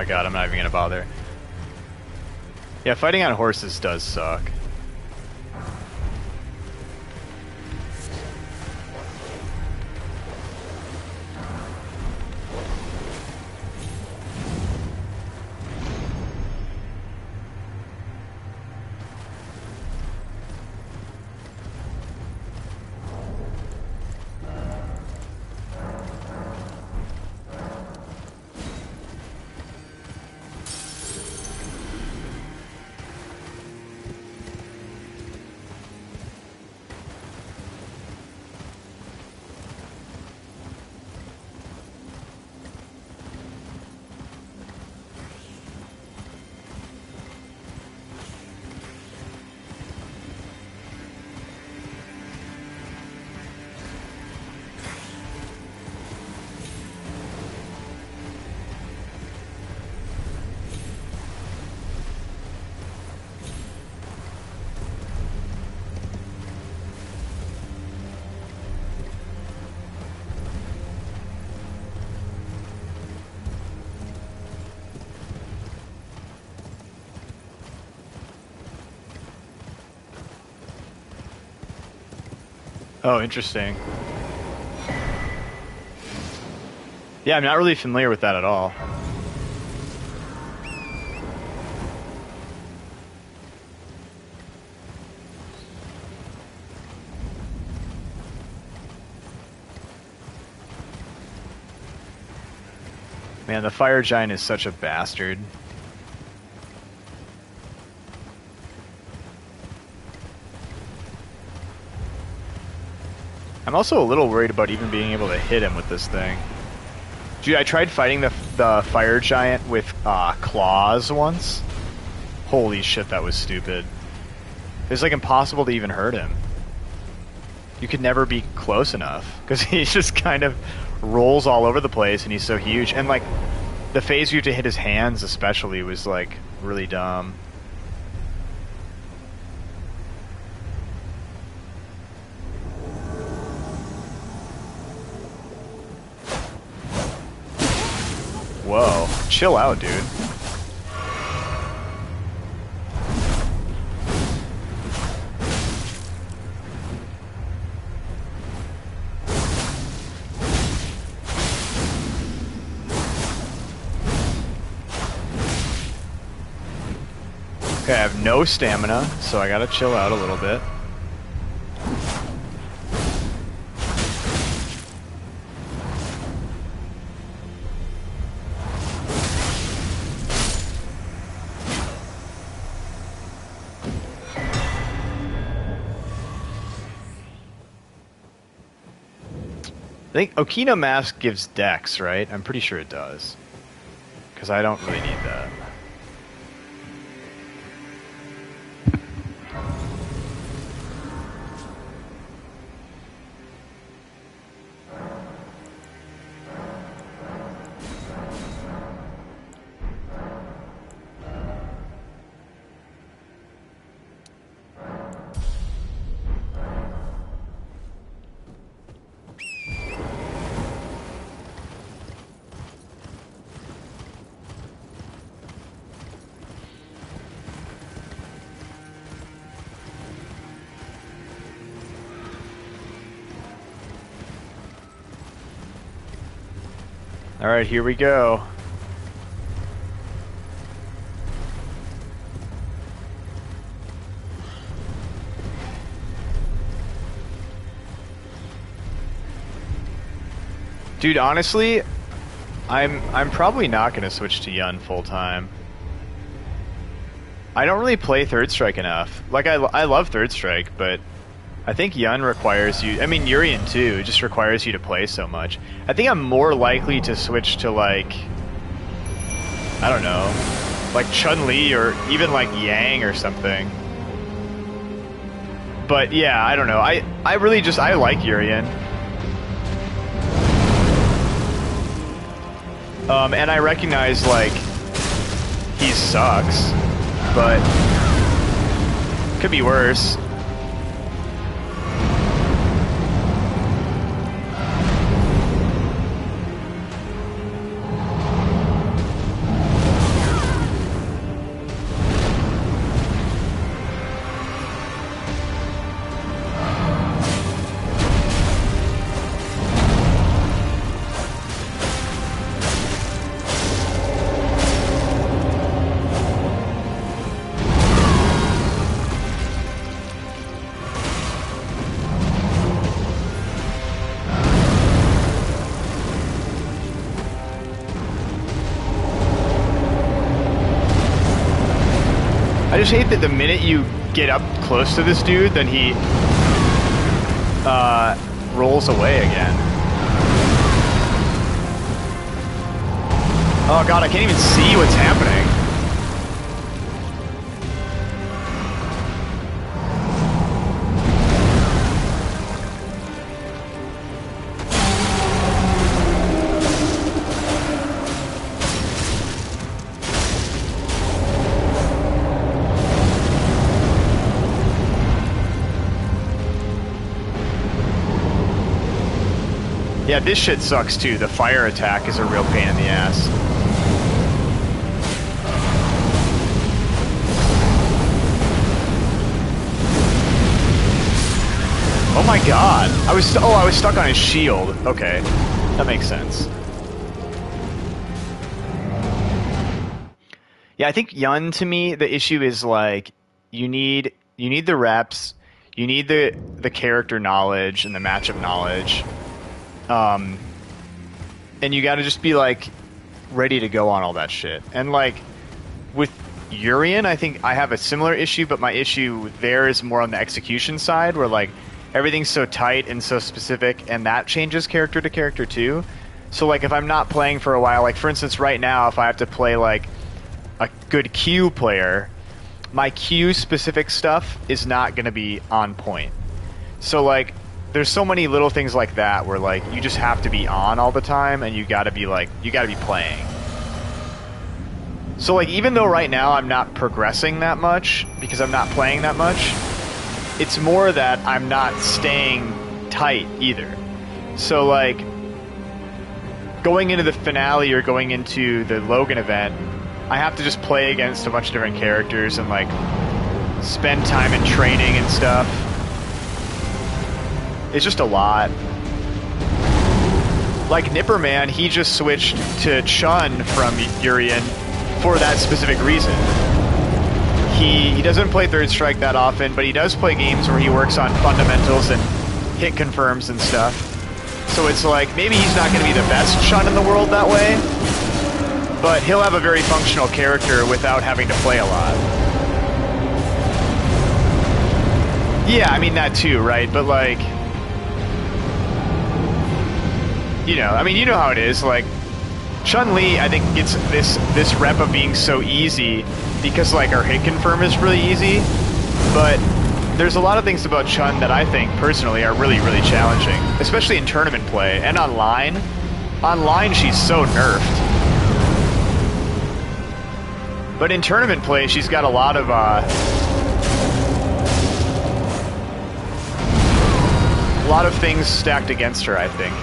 my god, I'm not even gonna bother. Yeah, fighting on horses does suck. Oh, interesting. Yeah, I'm not really familiar with that at all. Man, the fire giant is such a bastard. I'm also a little worried about even being able to hit him with this thing. Dude, I tried fighting the fire giant with claws once. Holy shit, that was stupid. It's like impossible to even hurt him. You could never be close enough because he just kind of rolls all over the place and he's so huge. And like the phase you have to hit his hands especially was like really dumb. Whoa, chill out, dude. Okay, I have no stamina, so I gotta chill out a little bit. I think Okina Mask gives Dex, right? I'm pretty sure it does. Because I don't really need that. Alright, here we go. Dude, honestly, I'm probably not gonna switch to Yun full time. I don't really play Third Strike enough. Like I love Third Strike, but I think Yun requires you, I mean Urien too, it just requires you to play so much. I think I'm more likely to switch to like, I don't know, like Chun-Li or even like Yang or something. But yeah, I don't know, I really just, I like Urien. And I recognize like, he sucks, but could be worse. I just hate that the minute you get up close to this dude, then he rolls away again. Oh god, I can't even see what's happening. Yeah, this shit sucks too. The fire attack is a real pain in the ass. Oh my god. I was stuck on his shield. Okay. That makes sense. Yeah, I think Yun, to me, the issue is like you need the reps, you need the character knowledge and the matchup knowledge. And you gotta just be like ready to go on all that shit. And like with Urian, I think I have a similar issue, but my issue there is more on the execution side, where like everything's so tight and so specific, and that changes character to character too. So like if I'm not playing for a while, like for instance right now, if I have to play like a good Q player, my Q specific stuff is not gonna be on point. So like there's so many little things like that where like you just have to be on all the time, and you gotta be playing. So like even though right now I'm not progressing that much because I'm not playing that much, it's more that I'm not staying tight either. So like going into the finale or going into the Logan event, I have to just play against a bunch of different characters and like spend time in training and stuff. It's just a lot. Like Nipperman, he just switched to Chun from Urian for that specific reason. He doesn't play Third Strike that often, but he does play games where he works on fundamentals and hit confirms and stuff. So it's like, maybe he's not going to be the best Chun in the world that way, but he'll have a very functional character without having to play a lot. Yeah, I mean that too, right? But like, you know, I mean, you know how it is. Like, Chun-Li, I think, gets this rep of being so easy because, like, her hit confirm is really easy. But there's a lot of things about Chun that I think, personally, are really, really challenging. Especially in tournament play and online. Online, she's so nerfed. But in tournament play, she's got a lot of things stacked against her, I think.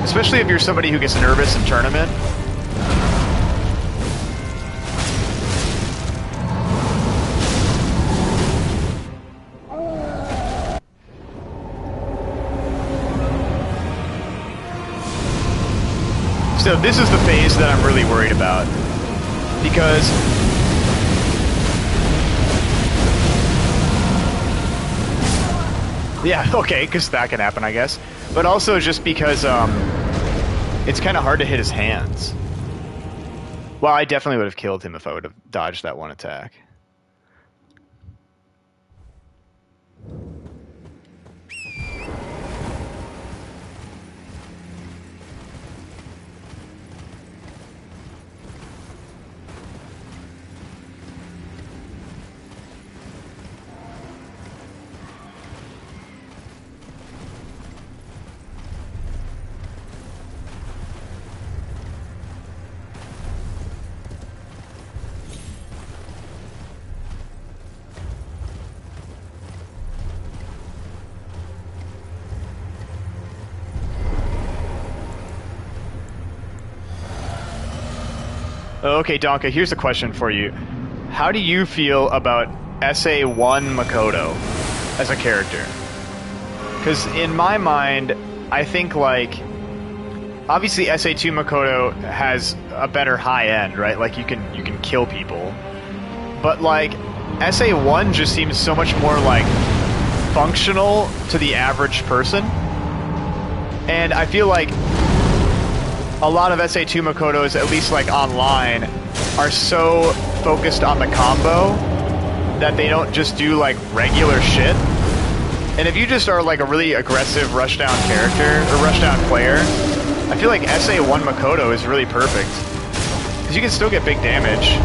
Especially if you're somebody who gets nervous in tournament. So this is the phase that I'm really worried about. Because yeah, okay, because that can happen, I guess. But also just because it's kind of hard to hit his hands. Well, I definitely would have killed him if I would have dodged that one attack. Okay, Donka, here's a question for you. How do you feel about SA1 Makoto as a character? Because in my mind, I think, like, obviously SA2 Makoto has a better high end, right? Like, you can kill people. But, like, SA1 just seems so much more, like, functional to the average person. And I feel like a lot of SA2 Makotos, at least like online, are so focused on the combo that they don't just do like regular shit. And if you just are like a really aggressive rushdown character or rushdown player, I feel like SA1 Makoto is really perfect because you can still get big damage,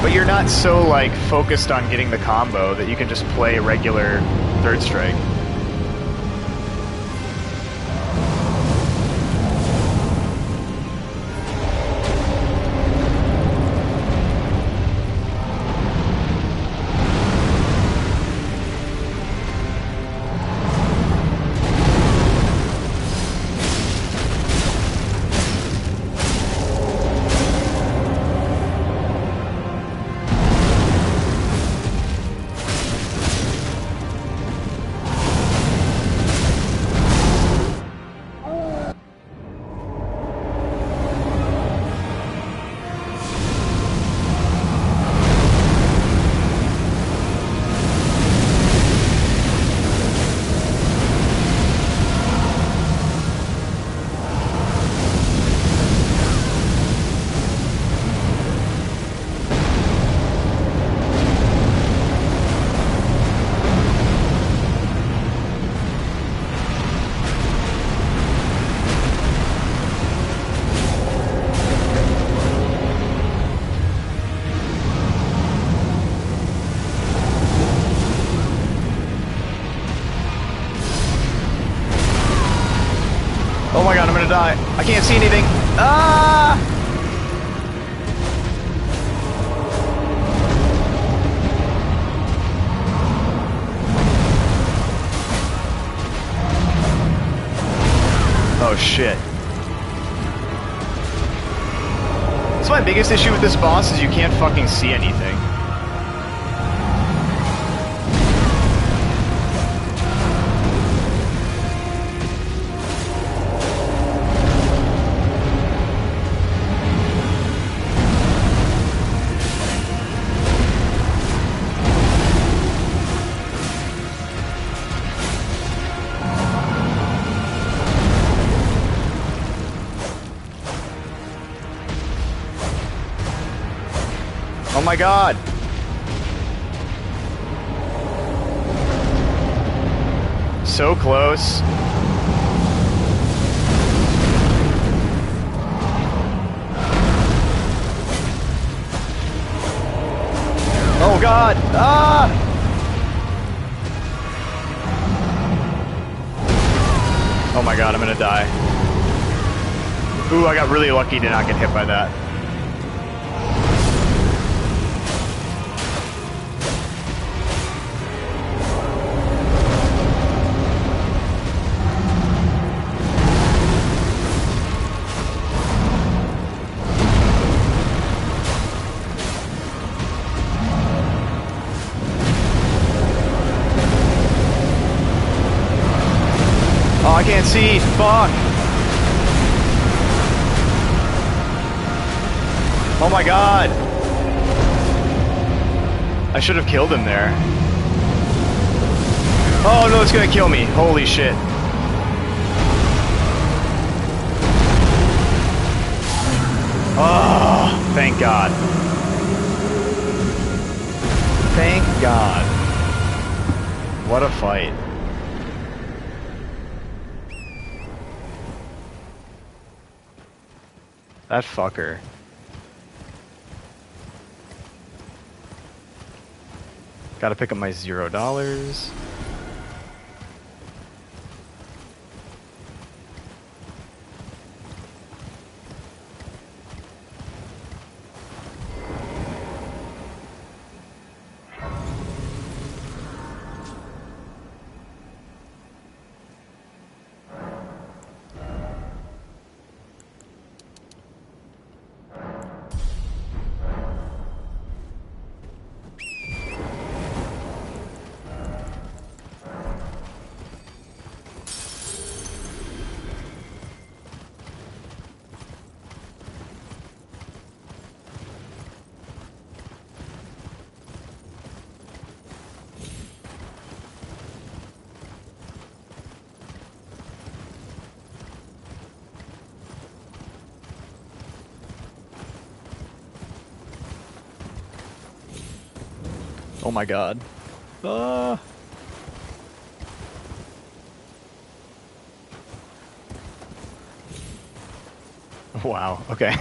but you're not so like focused on getting the combo that you can just play regular third strike. Oh my god, I'm gonna die. I can't see anything. Ah! Oh shit. That's my biggest issue with this boss is you can't fucking see anything. Oh my god! So close. Oh god! Ah! Oh my god, I'm gonna die. Ooh, I got really lucky to not get hit by that. Oh, I can't see. Fuck. Oh my god. I should have killed him there. Oh no, it's gonna kill me. Holy shit. Oh, thank god. Thank god. What a fight. That fucker. Gotta pick up my $0. Oh my god. Wow, okay.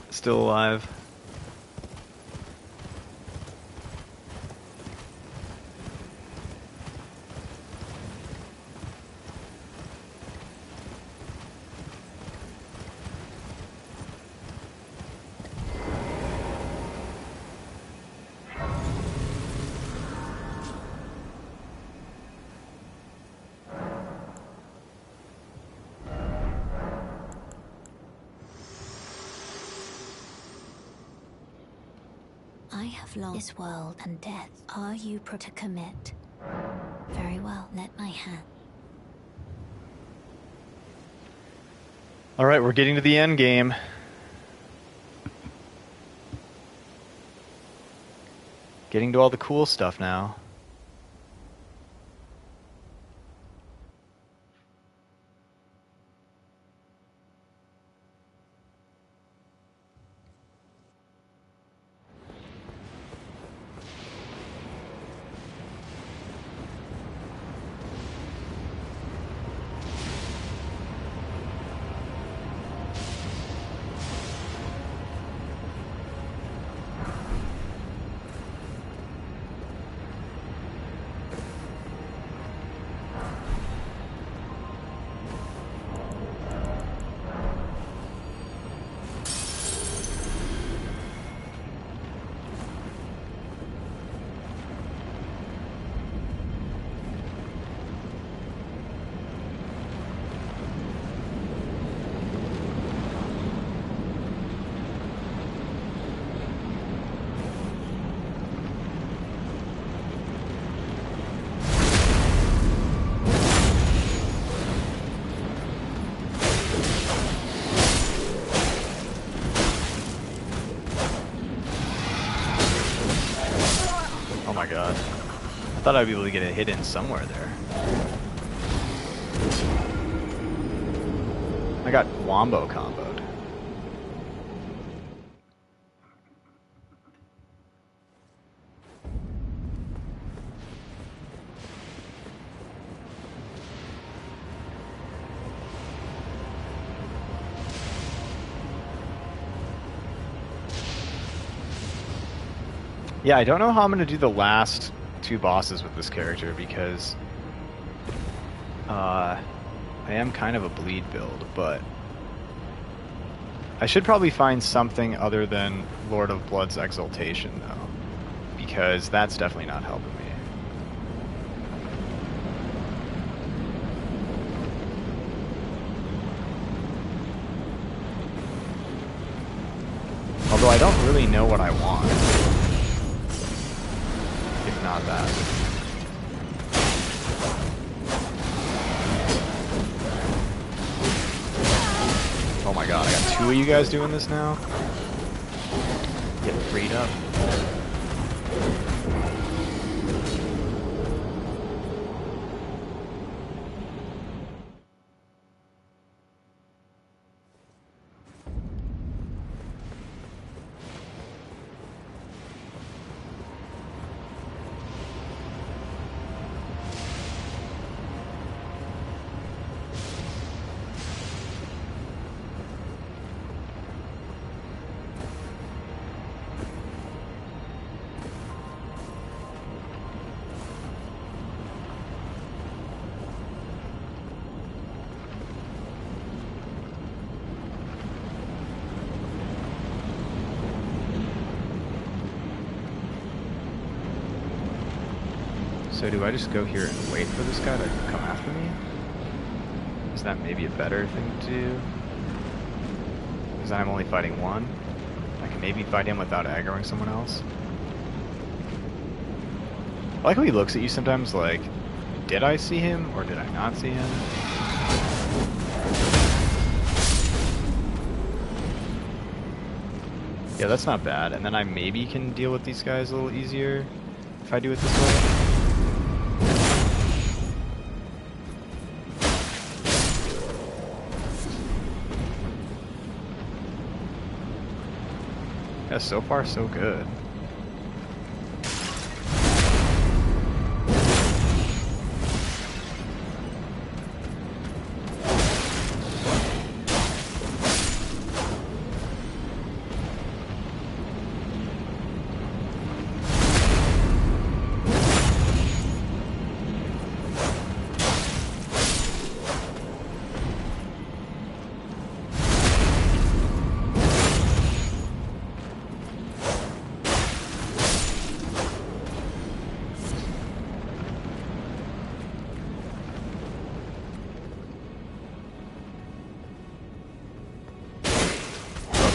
Still alive. I have lost this world and death. Are you to commit? Very well, let my hand. Alright, we're getting to the end game. Getting to all the cool stuff now. Oh my god. I thought I'd be able to get a hit in somewhere there. I got wombo comboed. Yeah, I don't know how I'm going to do the last two bosses with this character because I am kind of a bleed build, but I should probably find something other than Lord of Blood's Exaltation, though, because that's definitely not helping me. Although I don't really know what I want. If not that. Oh my god, I got two of you guys doing this now? Get freed up. So do I just go here and wait for this guy to come after me? Is that maybe a better thing to do? Because then I'm only fighting one. I can maybe fight him without aggroing someone else. I like how he looks at you sometimes like, did I see him or did I not see him? Yeah, that's not bad. And then I maybe can deal with these guys a little easier if I do it this way. Yeah, so far so good.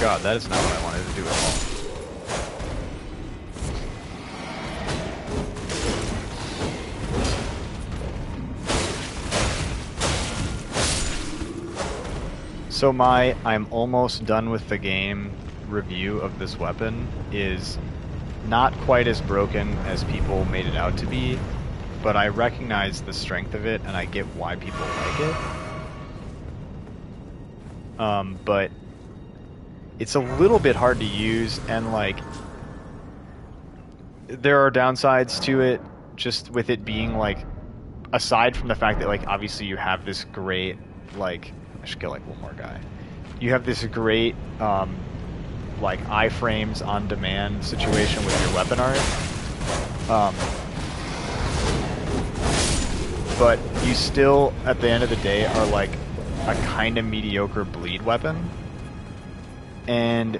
God, that is not what I wanted to do at all. So I'm almost done with the game review of this weapon is not quite as broken as people made it out to be, but I recognize the strength of it and I get why people like it. But it's a little bit hard to use, and like there are downsides to it, just with it being like, aside from the fact that like obviously you have this great, like, I should kill like one more guy. You have this great like iframes on demand situation with your weapon art. But you still at the end of the day are like a kind of mediocre bleed weapon. And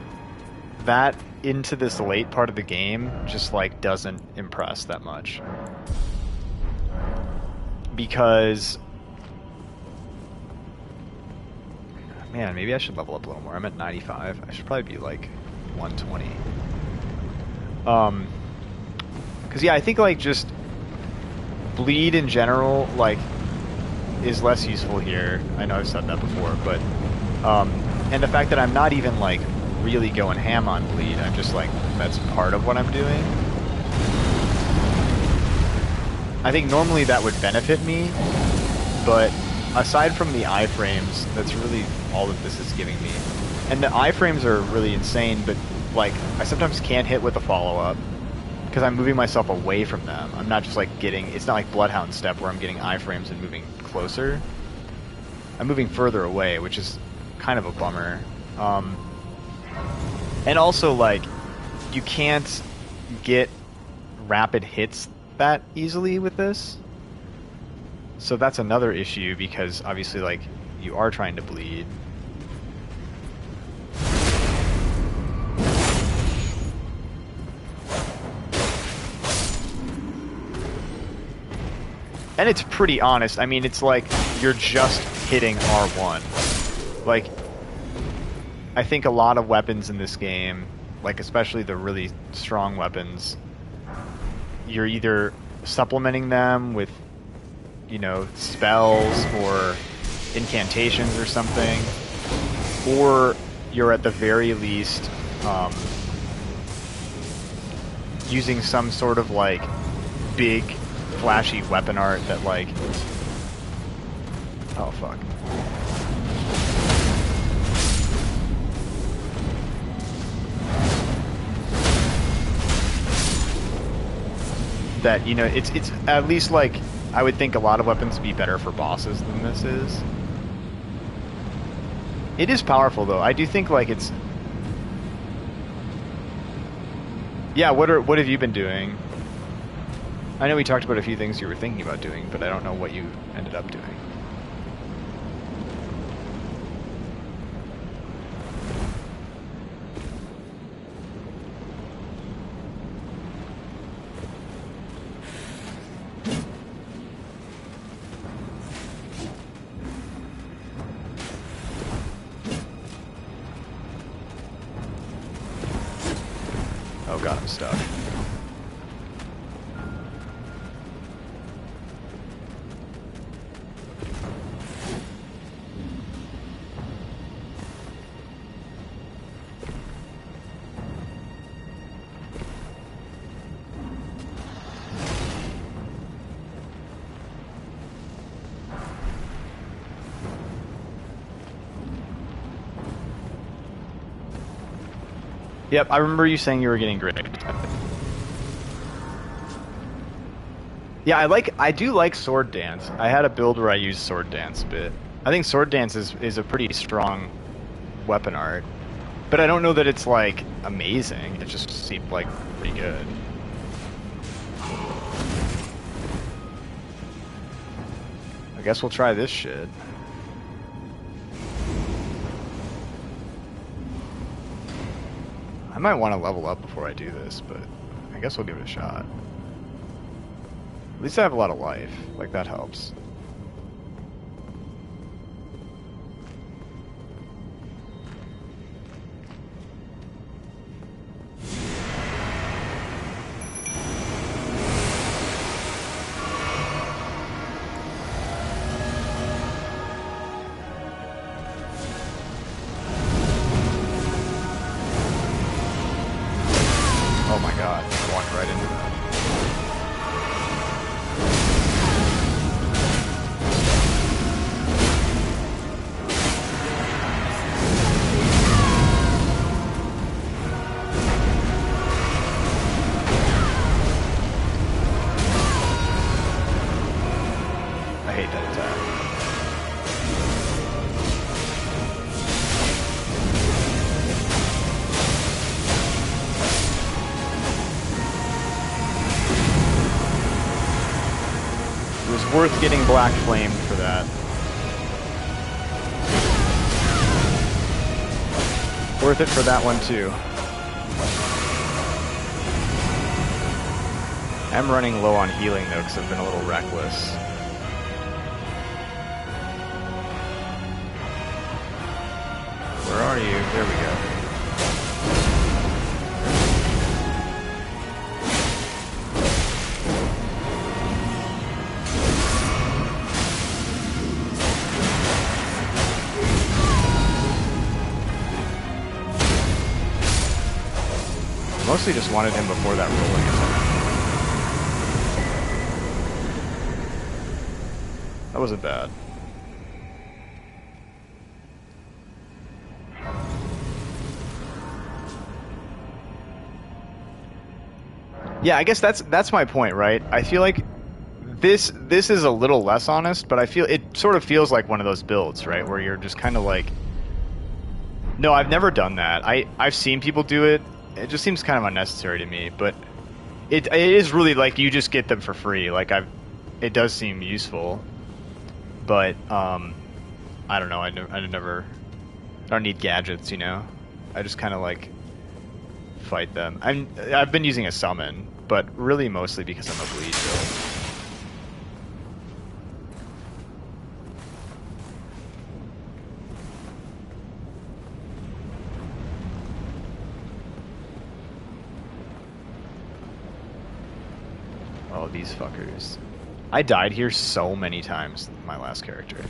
that into this late part of the game just like doesn't impress that much. Because man, maybe I should level up a little more. I'm at 95. I should probably be like 120. Cause yeah, I think like just bleed in general like is less useful here. I know I've said that before, but and the fact that I'm not even like really going ham on bleed, I'm just like, that's part of what I'm doing. I think normally that would benefit me, but aside from the iframes, that's really all that this is giving me. And the iframes are really insane, but like I sometimes can't hit with a follow-up because I'm moving myself away from them. I'm not just like it's not like Bloodhound Step where I'm getting iframes and moving closer. I'm moving further away, which is kind of a bummer. And also, like, you can't get rapid hits that easily with this. So that's another issue, because obviously, like, you are trying to bleed. And it's pretty honest. I mean, it's like you're just hitting R1. Like, I think a lot of weapons in this game, like especially the really strong weapons, you're either supplementing them with, you know, spells or incantations or something, or you're at the very least using some sort of like big flashy weapon art that like, oh fuck. That, you know, it's at least like, I would think a lot of weapons would be better for bosses than this is. It is powerful though. I do think like it's, yeah, what have you been doing? I know we talked about a few things you were thinking about doing, but I don't know what you ended up doing. Oh god, I'm stuck. Yep, I remember you saying you were getting great. Yeah, I do like sword dance. I had a build where I used sword dance a bit. I think sword dance is a pretty strong weapon art. But I don't know that it's like amazing. It just seemed like pretty good. I guess we'll try this shit. I might want to level up before I do this, but I guess we'll give it a shot. At least I have a lot of life. Like, that helps. Oh my god, I walked right into that. I hate that attack. It was worth getting black flamed for that. Worth it for that one too. I'm running low on healing though because I've been a little reckless. Where are you? There we go. Mostly just wanted him before that rolling attack. That wasn't bad. Yeah, I guess that's my point, right? I feel like this is a little less honest, but I feel it sort of feels like one of those builds, right, where you're just kind of like, no, I've never done that. I've seen people do it. It just seems kind of unnecessary to me, but it is really like you just get them for free. Like it does seem useful, but I don't know. I don't need gadgets, you know. I just kind of like fight them. I've been using a summon, but really mostly because I'm a bleed build. Oh, these fuckers. I died here so many times with my last character.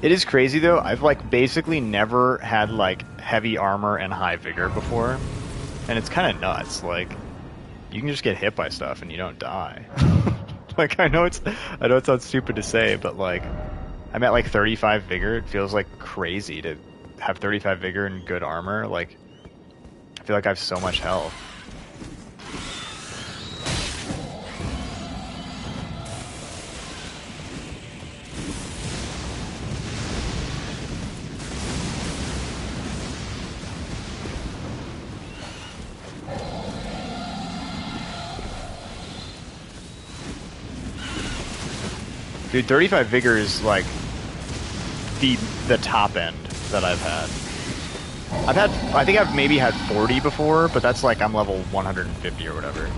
It is crazy though. I've like basically never had like heavy armor and high vigor before, and it's kind of nuts. Like you can just get hit by stuff and you don't die. Like I know it sounds stupid to say, but like I'm at like 35 vigor. It feels like crazy to have 35 vigor and good armor. Like I feel like I have so much health. Dude, 35 vigor is like the top end that I've had. I think I've maybe had 40 before, but that's like I'm level 150 or whatever.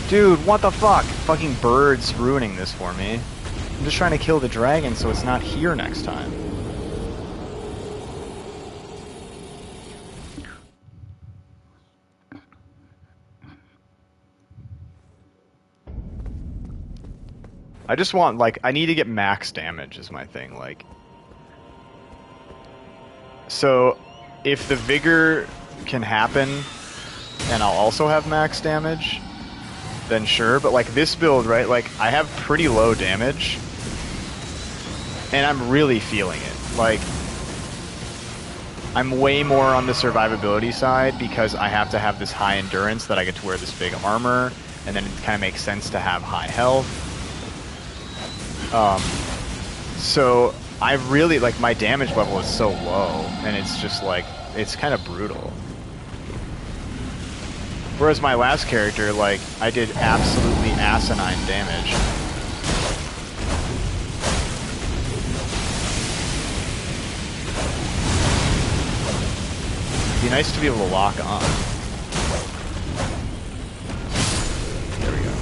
Dude, what the fuck? Fucking birds ruining this for me. I'm just trying to kill the dragon so it's not here next time. I just want, like, I need to get max damage is my thing, like. So, if the vigor can happen, and I'll also have max damage, then sure, but like this build, right, like, I have pretty low damage, and I'm really feeling it. Like, I'm way more on the survivability side because I have to have this high endurance that I get to wear this big armor, and then it kind of makes sense to have high health. So I really, like, my damage level is so low, and it's just like, it's kind of brutal. Whereas my last character, like, I did absolutely asinine damage. It'd be nice to be able to lock on. There we go.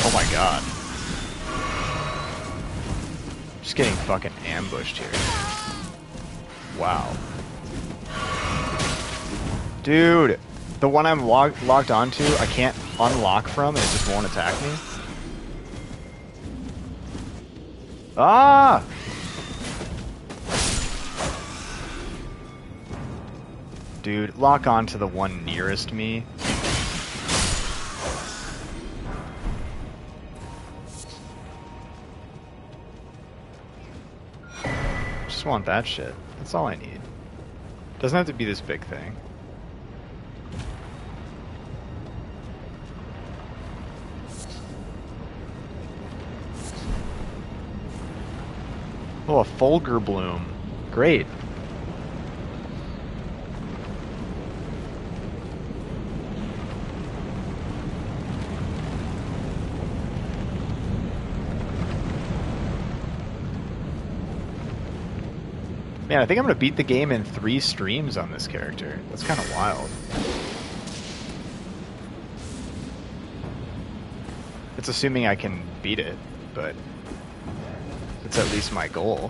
Oh my god. Just getting fucking ambushed here. Wow. Dude, the one I'm locked onto, I can't unlock from, and it just won't attack me. Ah! Dude, lock on to the one nearest me. Just want that shit. That's all I need. Doesn't have to be this big thing. Oh, a Fulgur Bloom. Great. Man, I think I'm going to beat the game in 3 streams on this character. That's kind of wild. It's assuming I can beat it, but it's at least my goal.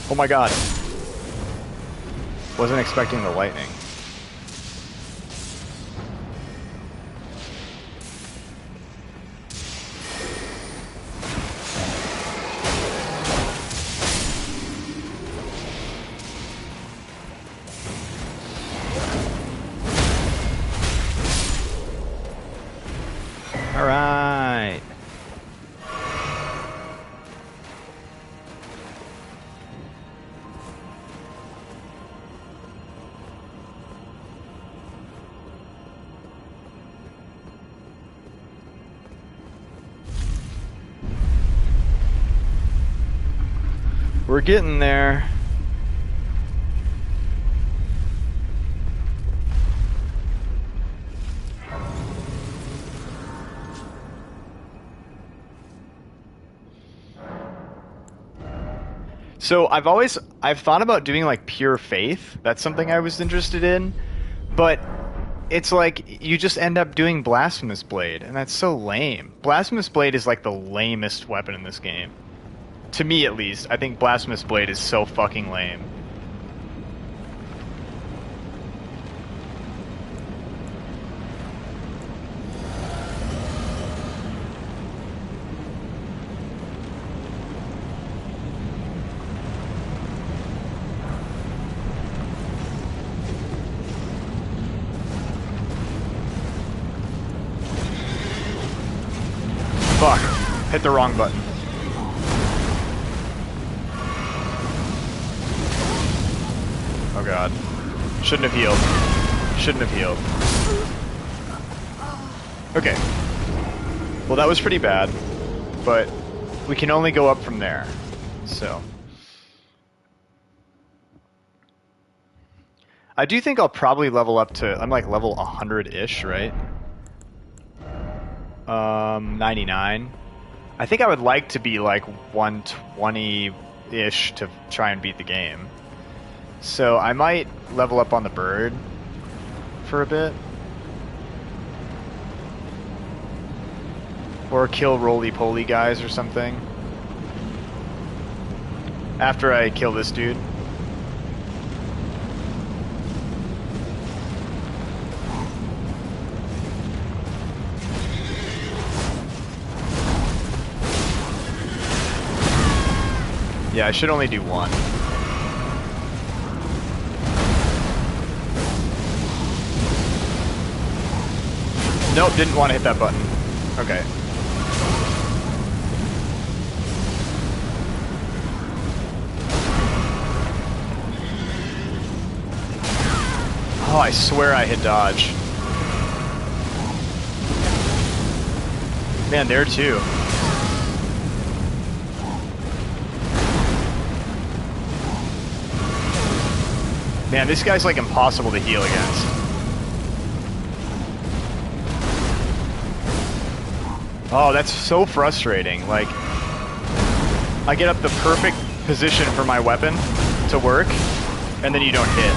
Oh my god. Wasn't expecting the lightning. All right. We're getting there. So I've thought about doing like pure faith. That's something I was interested in, but it's like you just end up doing blasphemous blade, and that's so lame. Blasphemous blade is like the lamest weapon in this game. To me at least, I think blasphemous blade is so fucking lame. Fuck. Hit the wrong button. Oh god. Shouldn't have healed. Shouldn't have healed. Okay. Well, that was pretty bad, but we can only go up from there. So. I do think I'll probably level up to... I'm like level 100-ish, right? 99. I think I would like to be like 120-ish to try and beat the game. So I might level up on the bird for a bit. Or kill roly-poly guys or something. After I kill this dude. Yeah, I should only do one. Nope, didn't want to hit that button. Okay. Oh, I swear I hit dodge. Man, there too. Man, this guy's like impossible to heal against. Oh, that's so frustrating. Like, I get up the perfect position for my weapon to work, and then you don't hit.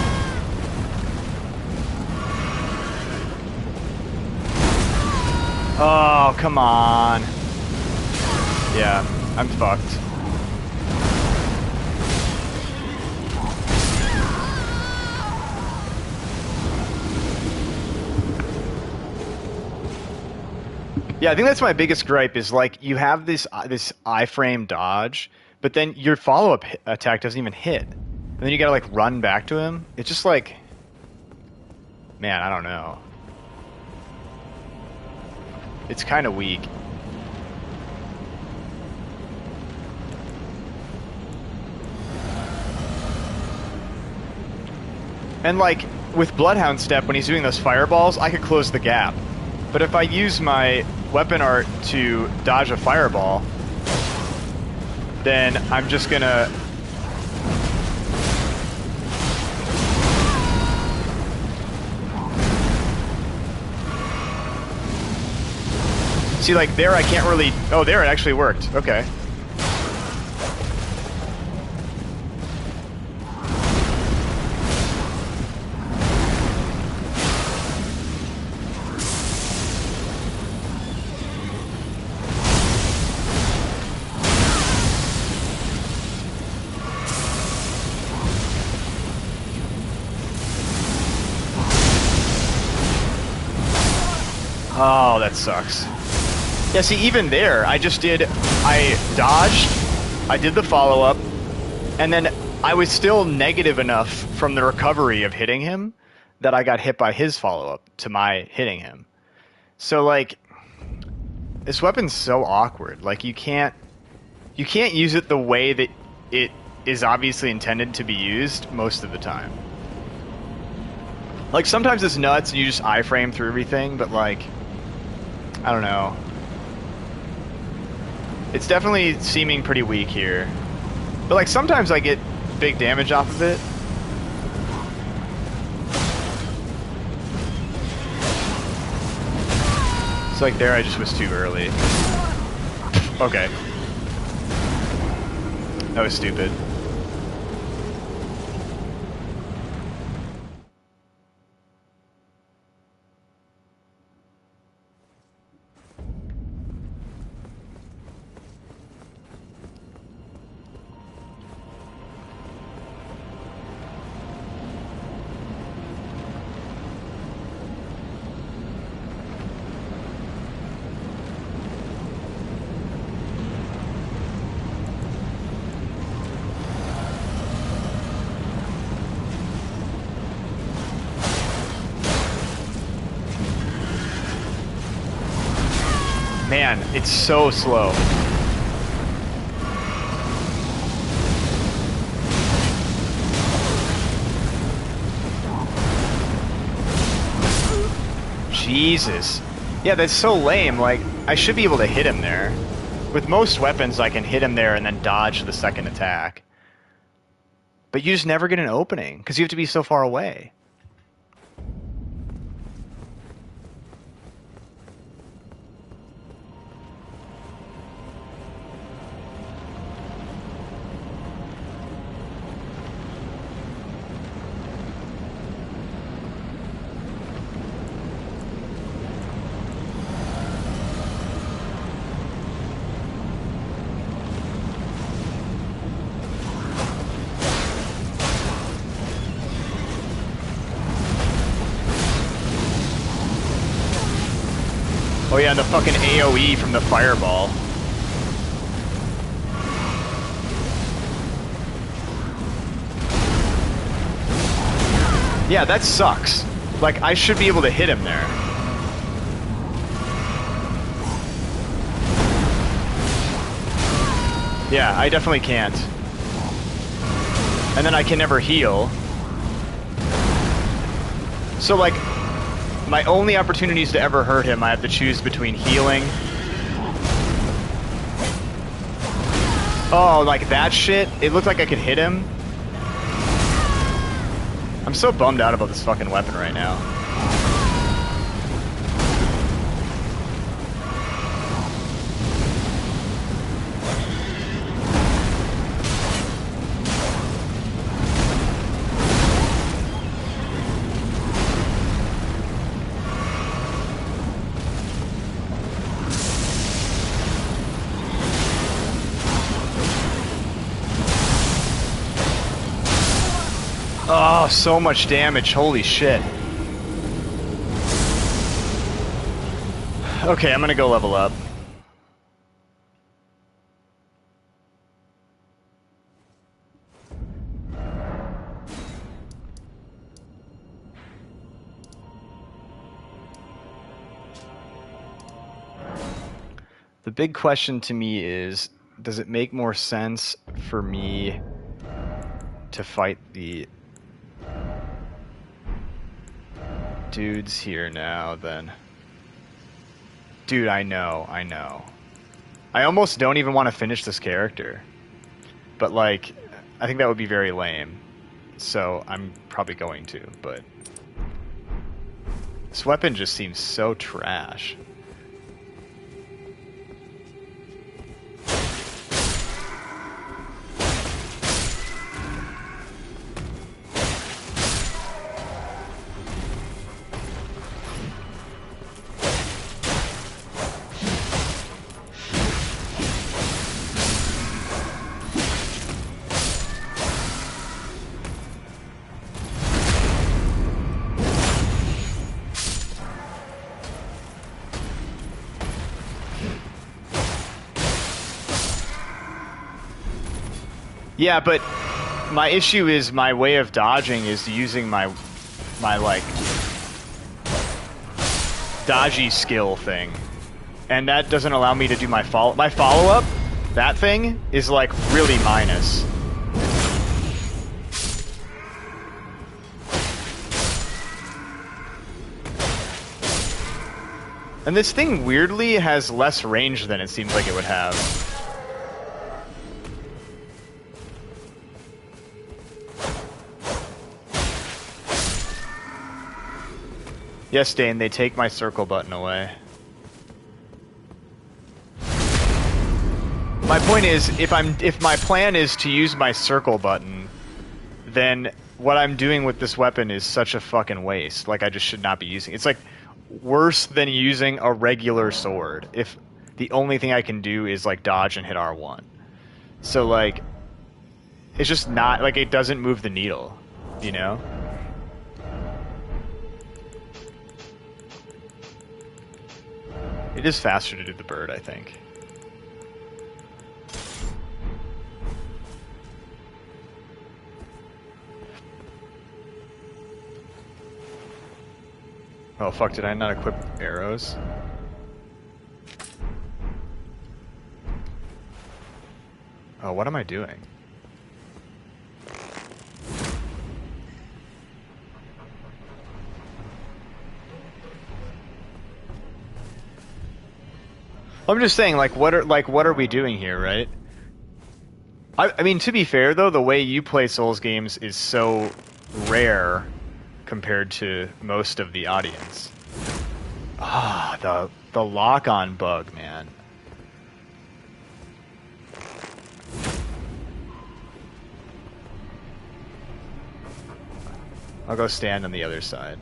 Oh, come on. Yeah, I'm fucked. Yeah, I think that's my biggest gripe is like you have this iframe dodge, but then your follow-up attack doesn't even hit. And then you gotta like run back to him. It's just like, man, I don't know. It's kind of weak. And like with Bloodhound Step, when he's doing those fireballs, I could close the gap. But if I use my weapon art to dodge a fireball, then I'm just gonna... See, like, there I can't really... Oh, there it actually worked. Okay. Oh, that sucks. Yeah, see, even there, I dodged, I did the follow-up, and then I was still negative enough from the recovery of hitting him that I got hit by his follow-up to my hitting him. So, like, this weapon's so awkward. Like, you can't use it the way that it is obviously intended to be used most of the time. Like, sometimes it's nuts and you just iframe through everything, but, like, I don't know. It's definitely seeming pretty weak here. But, like, sometimes I get big damage off of it. It's like there I just was too early. Okay. That was stupid. Man, it's so slow. Jesus. Yeah, that's so lame. Like, I should be able to hit him there. With most weapons, I can hit him there and then dodge the second attack. But you just never get an opening, because you have to be so far away. Oh yeah, the fucking AoE from the fireball. Yeah, that sucks. Like, I should be able to hit him there. Yeah, I definitely can't. And then I can never heal. So, like, my only opportunities to ever hurt him, I have to choose between healing. Oh, like that shit? It looked like I could hit him. I'm so bummed out about this fucking weapon right now. Oh, so much damage. Holy shit. Okay, I'm gonna go level up. The big question to me is, does it make more sense for me to fight the dudes here now then? Dude, I know. I almost don't even want to finish this character. But, like, I think that would be very lame. So, I'm probably going to, but... This weapon just seems so trash. Yeah, but my issue is my way of dodging is using my like dodgy skill thing, and that doesn't allow me to do my follow-up. That thing is like really minus. And this thing weirdly has less range than it seems like it would have. Yes, Dane, they take my circle button away. My point is, if my plan is to use my circle button, then what I'm doing with this weapon is such a fucking waste. Like, I just should not be using it. It's like worse than using a regular sword if the only thing I can do is like dodge and hit R1. So like, it's just not, like, it doesn't move the needle, you know? It is faster to do the bird, I think. Oh fuck, did I not equip arrows? Oh, what am I doing? I'm just saying, like, what are we doing here, right? I mean, to be fair though, the way you play Souls games is so rare compared to most of the audience. Ah, the lock-on bug, man. I'll go stand on the other side.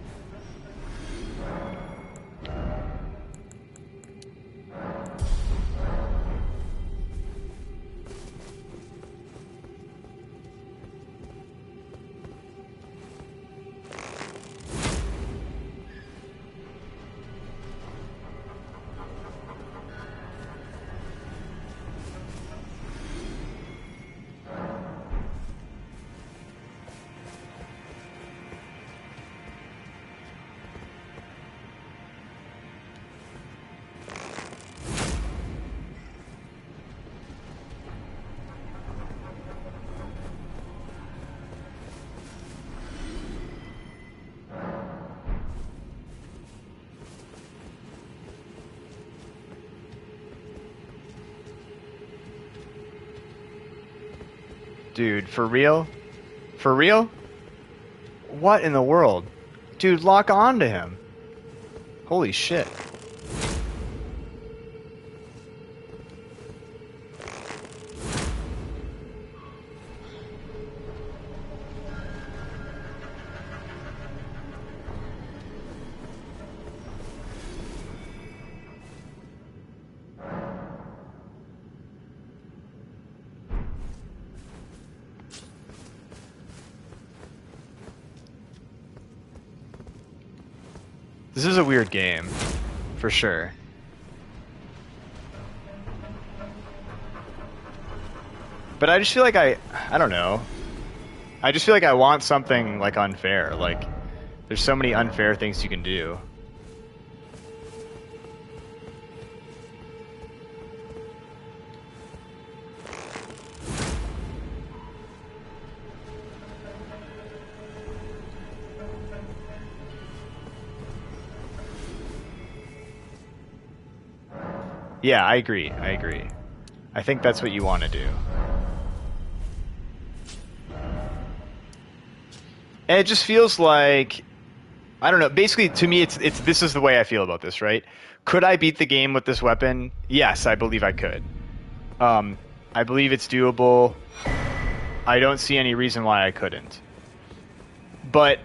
Dude, for real? For real? What in the world? Dude, lock on to him. Holy shit. This is a weird game, for sure. But I just feel like I don't know. I just feel like I want something, like, unfair. Like, there's so many unfair things you can do. Yeah, I agree. I agree. I think that's what you want to do. And it just feels like, I don't know, basically to me it's this is the way I feel about this, right? Could I beat the game with this weapon? Yes, I believe I could. I believe it's doable. I don't see any reason why I couldn't. But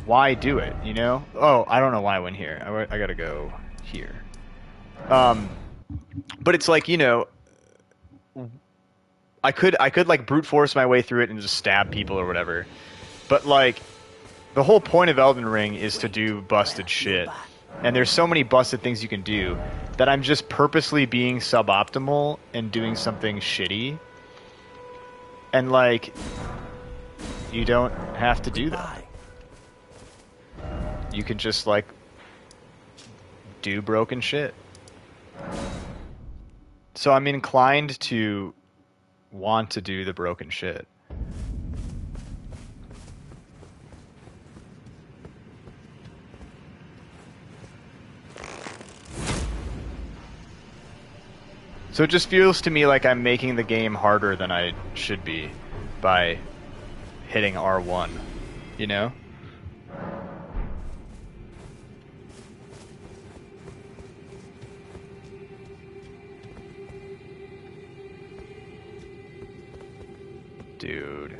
why do it, you know? Oh, I don't know why I went here. I gotta go here. But it's like, you know, I could like brute force my way through it and just stab people or whatever. But like, the whole point of Elden Ring is to do busted shit. And there's so many busted things you can do that I'm just purposely being suboptimal and doing something shitty. And like, you don't have to do that. You can just like do broken shit. So I'm inclined to want to do the broken shit. So it just feels to me like I'm making the game harder than I should be by hitting R1, you know? Dude.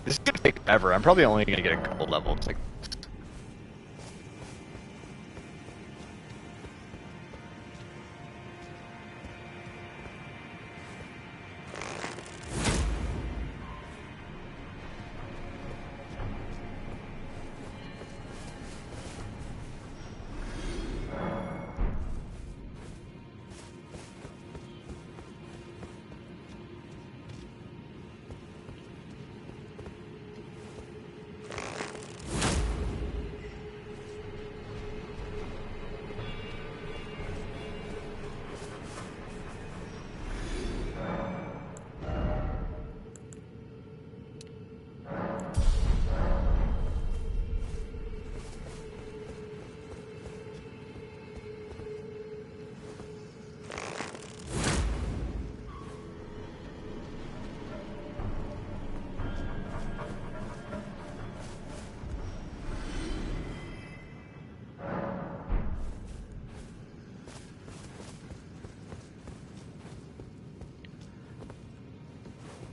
This is gonna take forever. I'm probably only gonna get a couple levels. Like,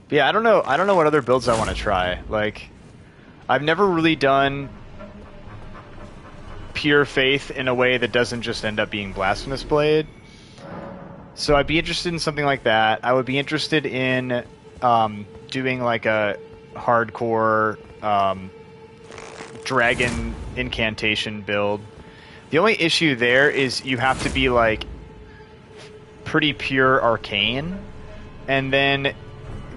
But yeah, I don't know. I don't know what other builds I want to try. Like, I've never really done pure faith in a way that doesn't just end up being blasphemous blade. So I'd be interested in something like that. I would be interested in doing like a hardcore dragon incantation build. The only issue there is you have to be like pretty pure arcane, and then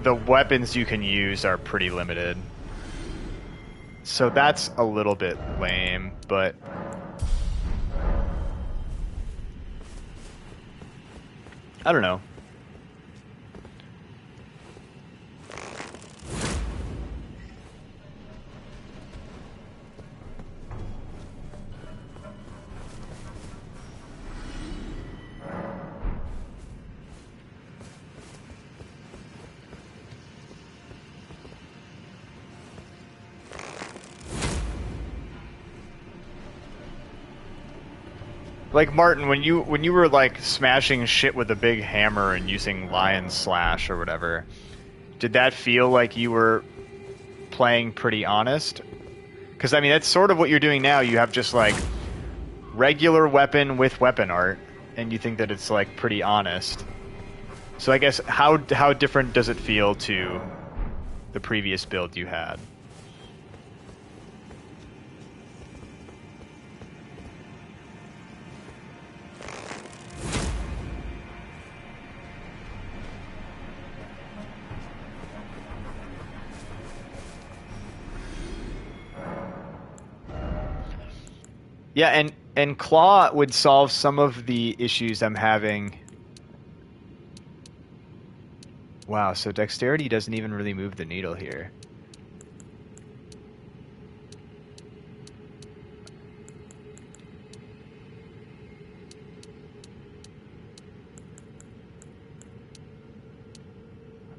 the weapons you can use are pretty limited. So that's a little bit lame, but I don't know. Like Martin, when you were like smashing shit with a big hammer and using lion slash or whatever, did that feel like you were playing pretty honest? Because I mean, that's sort of what you're doing now. You have just like regular weapon with weapon art, and you think that it's like pretty honest. So I guess how different does it feel to the previous build you had? Yeah, and Claw would solve some of the issues I'm having. Wow, so dexterity doesn't even really move the needle here.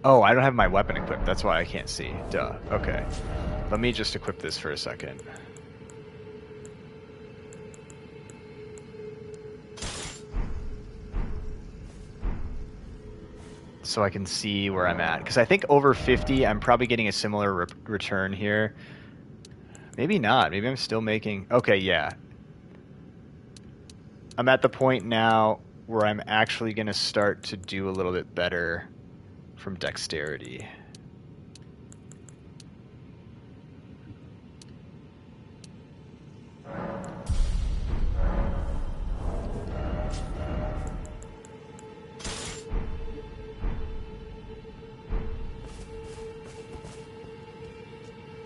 Oh, I don't have my weapon equipped. That's why I can't see. Duh. Okay. Let me just equip this for a second. So I can see where I'm at. Because I think over 50, I'm probably getting a similar return here. Maybe not. Maybe I'm still making... Okay, yeah. I'm at the point now where I'm actually going to start to do a little bit better from dexterity.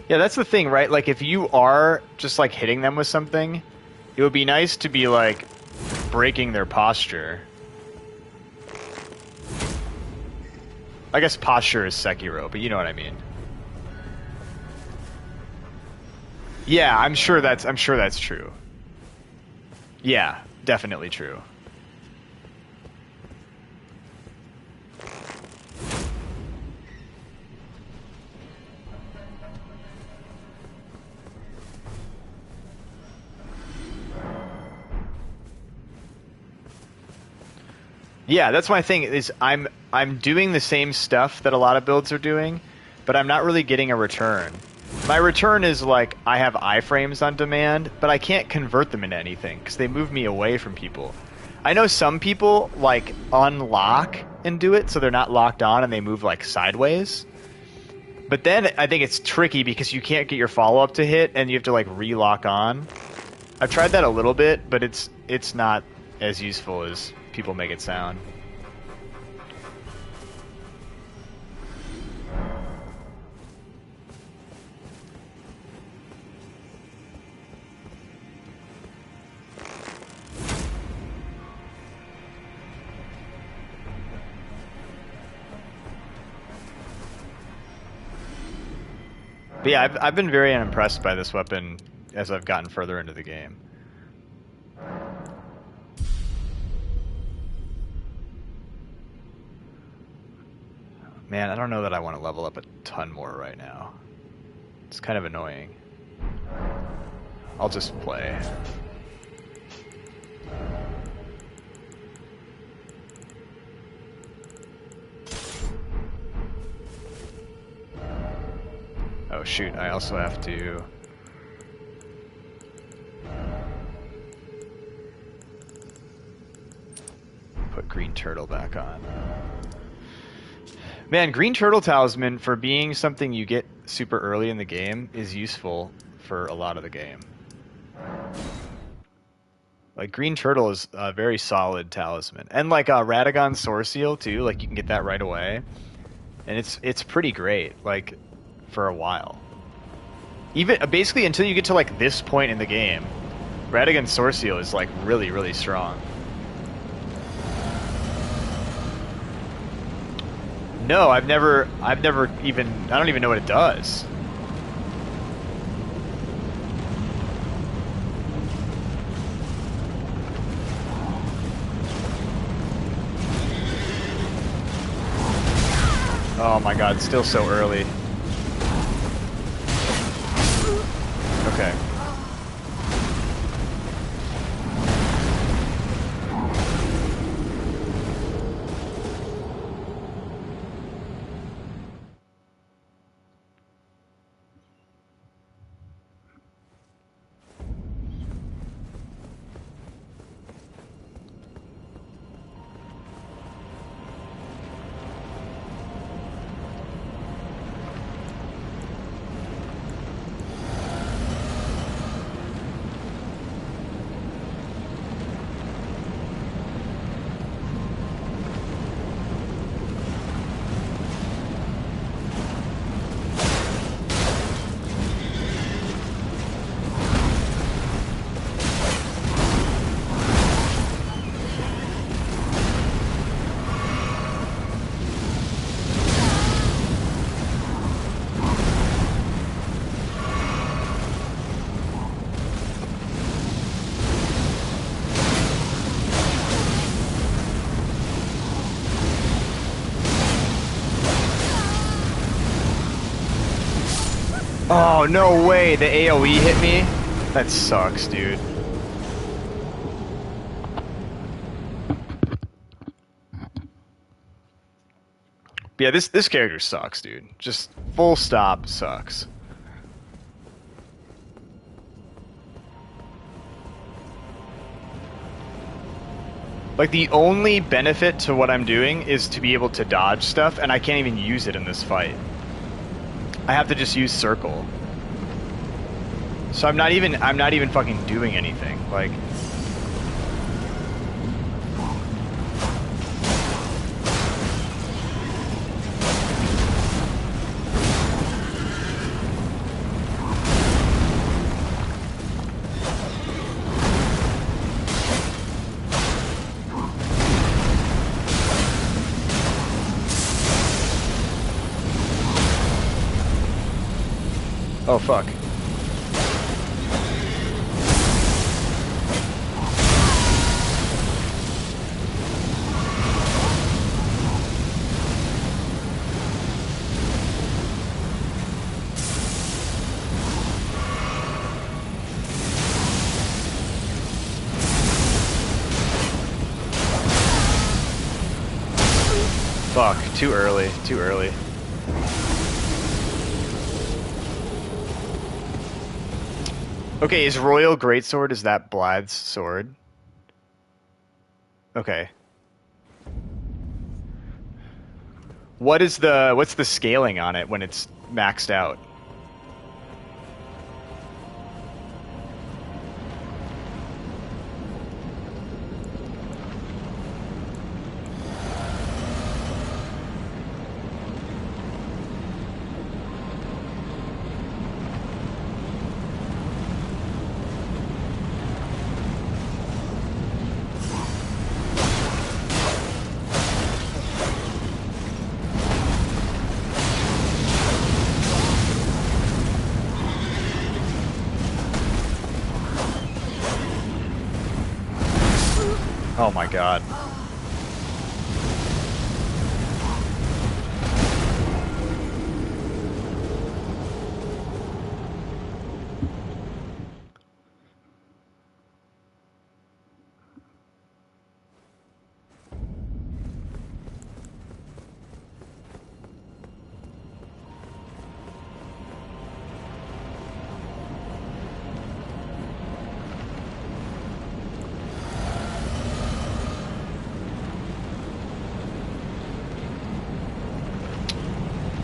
Yeah, that's the thing, right? Like, if you are just, like, hitting them with something, it would be nice to be, like, breaking their posture. I guess posture is Sekiro, but you know what I mean. Yeah, I'm sure that's true. Yeah, definitely true. Yeah, that's my thing is I'm doing the same stuff that a lot of builds are doing, but I'm not really getting a return. My return is like I have iframes on demand, but I can't convert them into anything because they move me away from people. I know some people like unlock and do it so they're not locked on and they move like sideways. But then I think it's tricky because you can't get your follow-up to hit and you have to like re-lock on. I've tried that a little bit, but it's not as useful as people make it sound. But yeah, I've been very unimpressed by this weapon as I've gotten further into the game. Man, I don't know that I want to level up a ton more right now. It's kind of annoying. I'll just play. Oh shoot, I also have to... put green turtle back on. Man, green turtle talisman, for being something you get super early in the game, is useful for a lot of the game. Like, green turtle is a very solid talisman. And like Radagon Source Seal too, like you can get that right away. And it's pretty great, like, for a while. Even basically until you get to like this point in the game, Radagon Source Seal is like really, really strong. No, I've never even, I don't even know what it does. Oh my god, still so early. Okay. Oh, no way, the AoE hit me? That sucks, dude. But yeah, this character sucks, dude. Just full stop sucks. Like, the only benefit to what I'm doing is to be able to dodge stuff, and I can't even use it in this fight. I have to just use circle. So I'm not even fucking doing anything. Like, oh fuck. Fuck, too early, too early. Okay, is Royal Greatsword, is that Blythe's sword? Okay. What's the scaling on it when it's maxed out? Oh my god.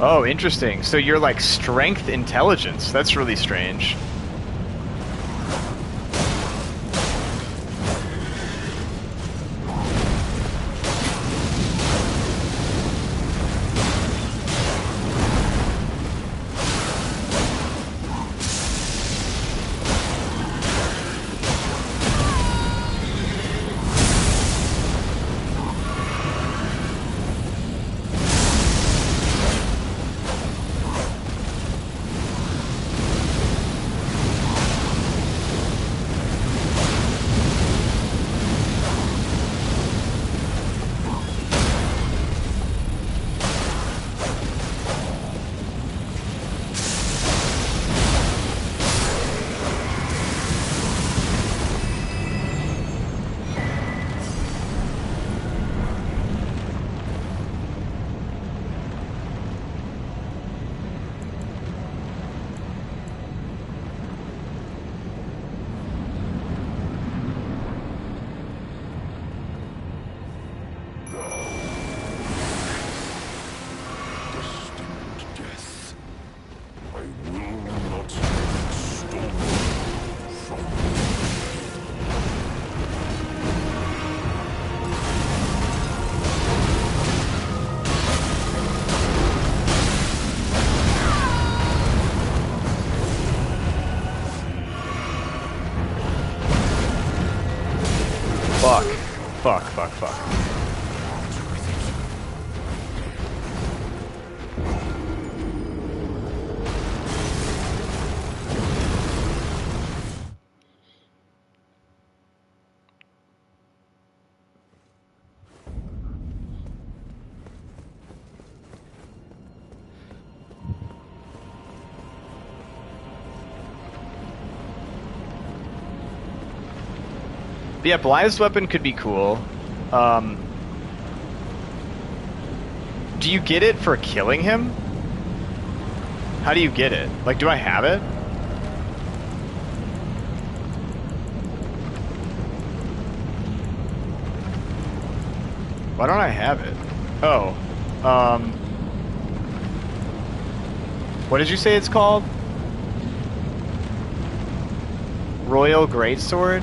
Oh, interesting. So you're like strength intelligence. That's really strange. Fuck. Fuck, fuck, fuck. But yeah, Blythe's weapon could be cool. Do you get it for killing him? How do you get it? Like, do I have it? Why don't I have it? Oh. What did you say it's called? Royal Greatsword?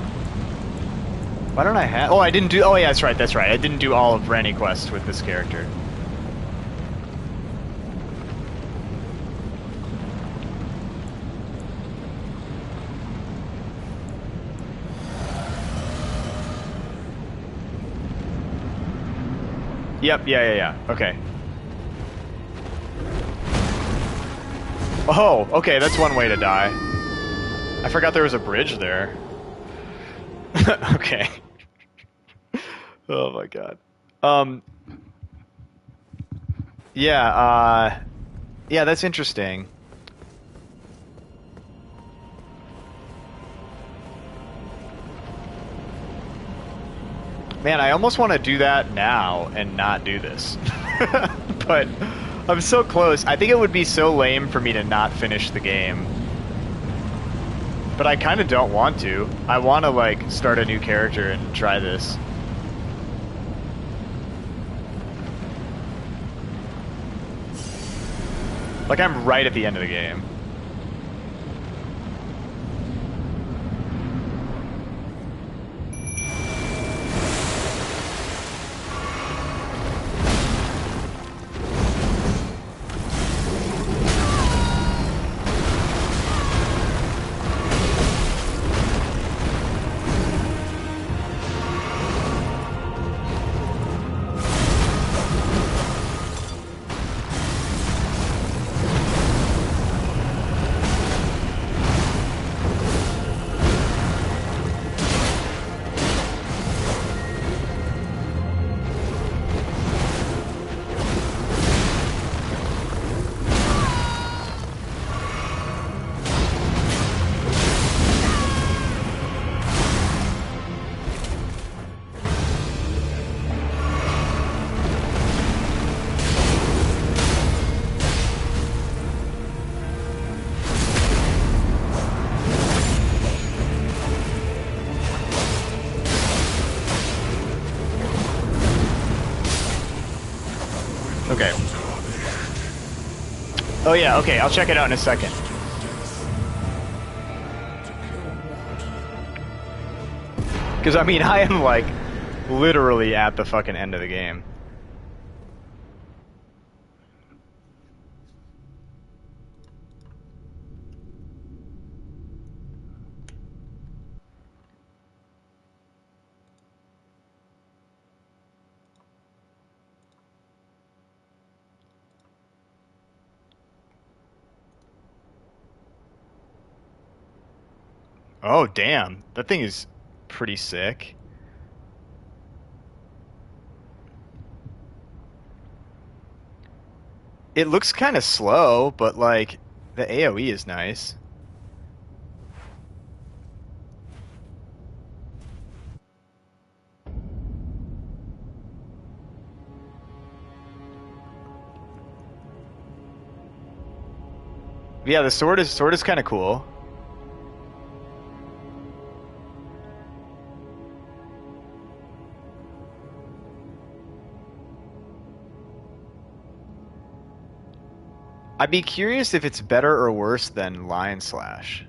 Why don't I have... Oh, I didn't do... Oh, yeah, that's right, that's right. I didn't do all of Rennie Quest with this character. Yep, yeah. Okay. Oh, okay, that's one way to die. I forgot there was a bridge there. Okay. Oh my god. Yeah, yeah, that's interesting. Man, I almost want to do that now and not do this. But I'm so close. I think it would be so lame for me to not finish the game. But I kind of don't want to. I want to, like, start a new character and try this. Like, I'm right at the end of the game. Okay. Oh yeah, okay, I'll check it out in a second. Because, I mean, I am, like, literally at the fucking end of the game. Oh, damn. That thing is pretty sick. It looks kind of slow, but, like, the AoE is nice. Yeah, the sword is kind of cool. I'd be curious if it's better or worse than Lion Slash.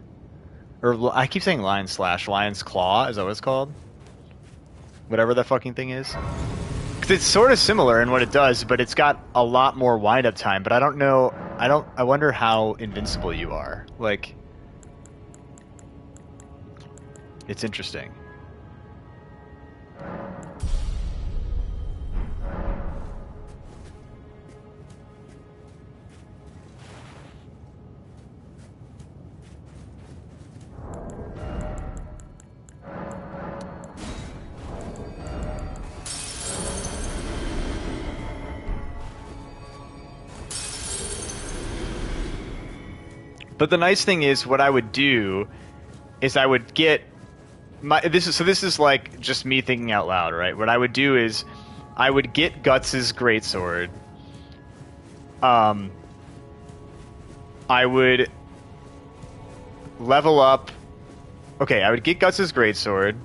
Or I keep saying Lion Slash, Lion's Claw, is that what it's called? Whatever that fucking thing is. Because it's sort of similar in what it does, but it's got a lot more wind-up time, but I don't know, I wonder how invincible you are. Like, it's interesting. But the nice thing is, what I would do is I would get this is like just me thinking out loud, right? What I would do is I would get Guts's greatsword. I would level up. Okay, I would get Guts's greatsword.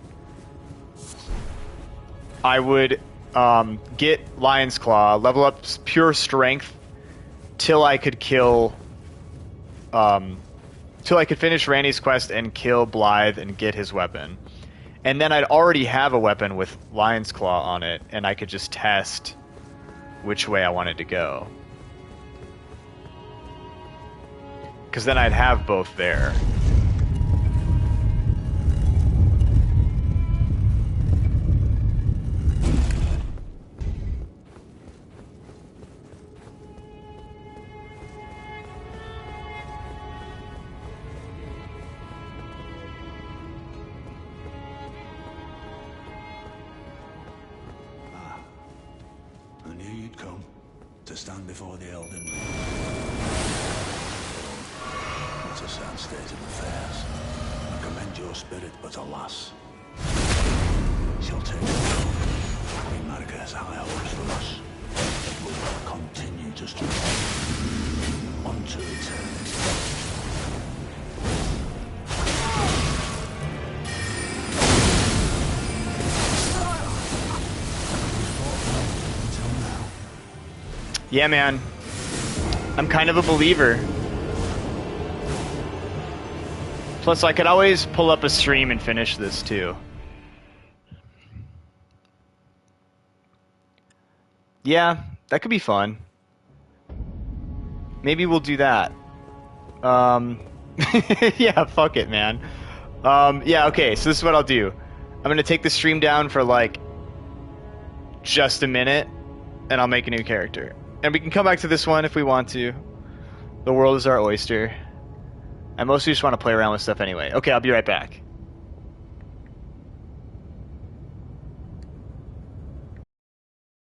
I would get Lion's Claw, level up pure strength till I could kill. Till I could finish Randy's quest and kill Blythe and get his weapon. And then I'd already have a weapon with Lion's Claw on it, and I could just test which way I wanted to go. Because then I'd have both there. To stand before the Elden Ring. What a sad state of affairs. I commend your spirit, but alas, she'll take it. Queen Marika has high hopes for us. It will continue to strive unto eternity. Yeah, man. I'm kind of a believer. Plus, I could always pull up a stream and finish this, too. Yeah, that could be fun. Maybe we'll do that. Yeah, fuck it, man. Yeah, okay, so this is what I'll do. I'm gonna take the stream down for, like, just a minute, and I'll make a new character. And we can come back to this one if we want to. The world is our oyster. I mostly just want to play around with stuff anyway. Okay, I'll be right back.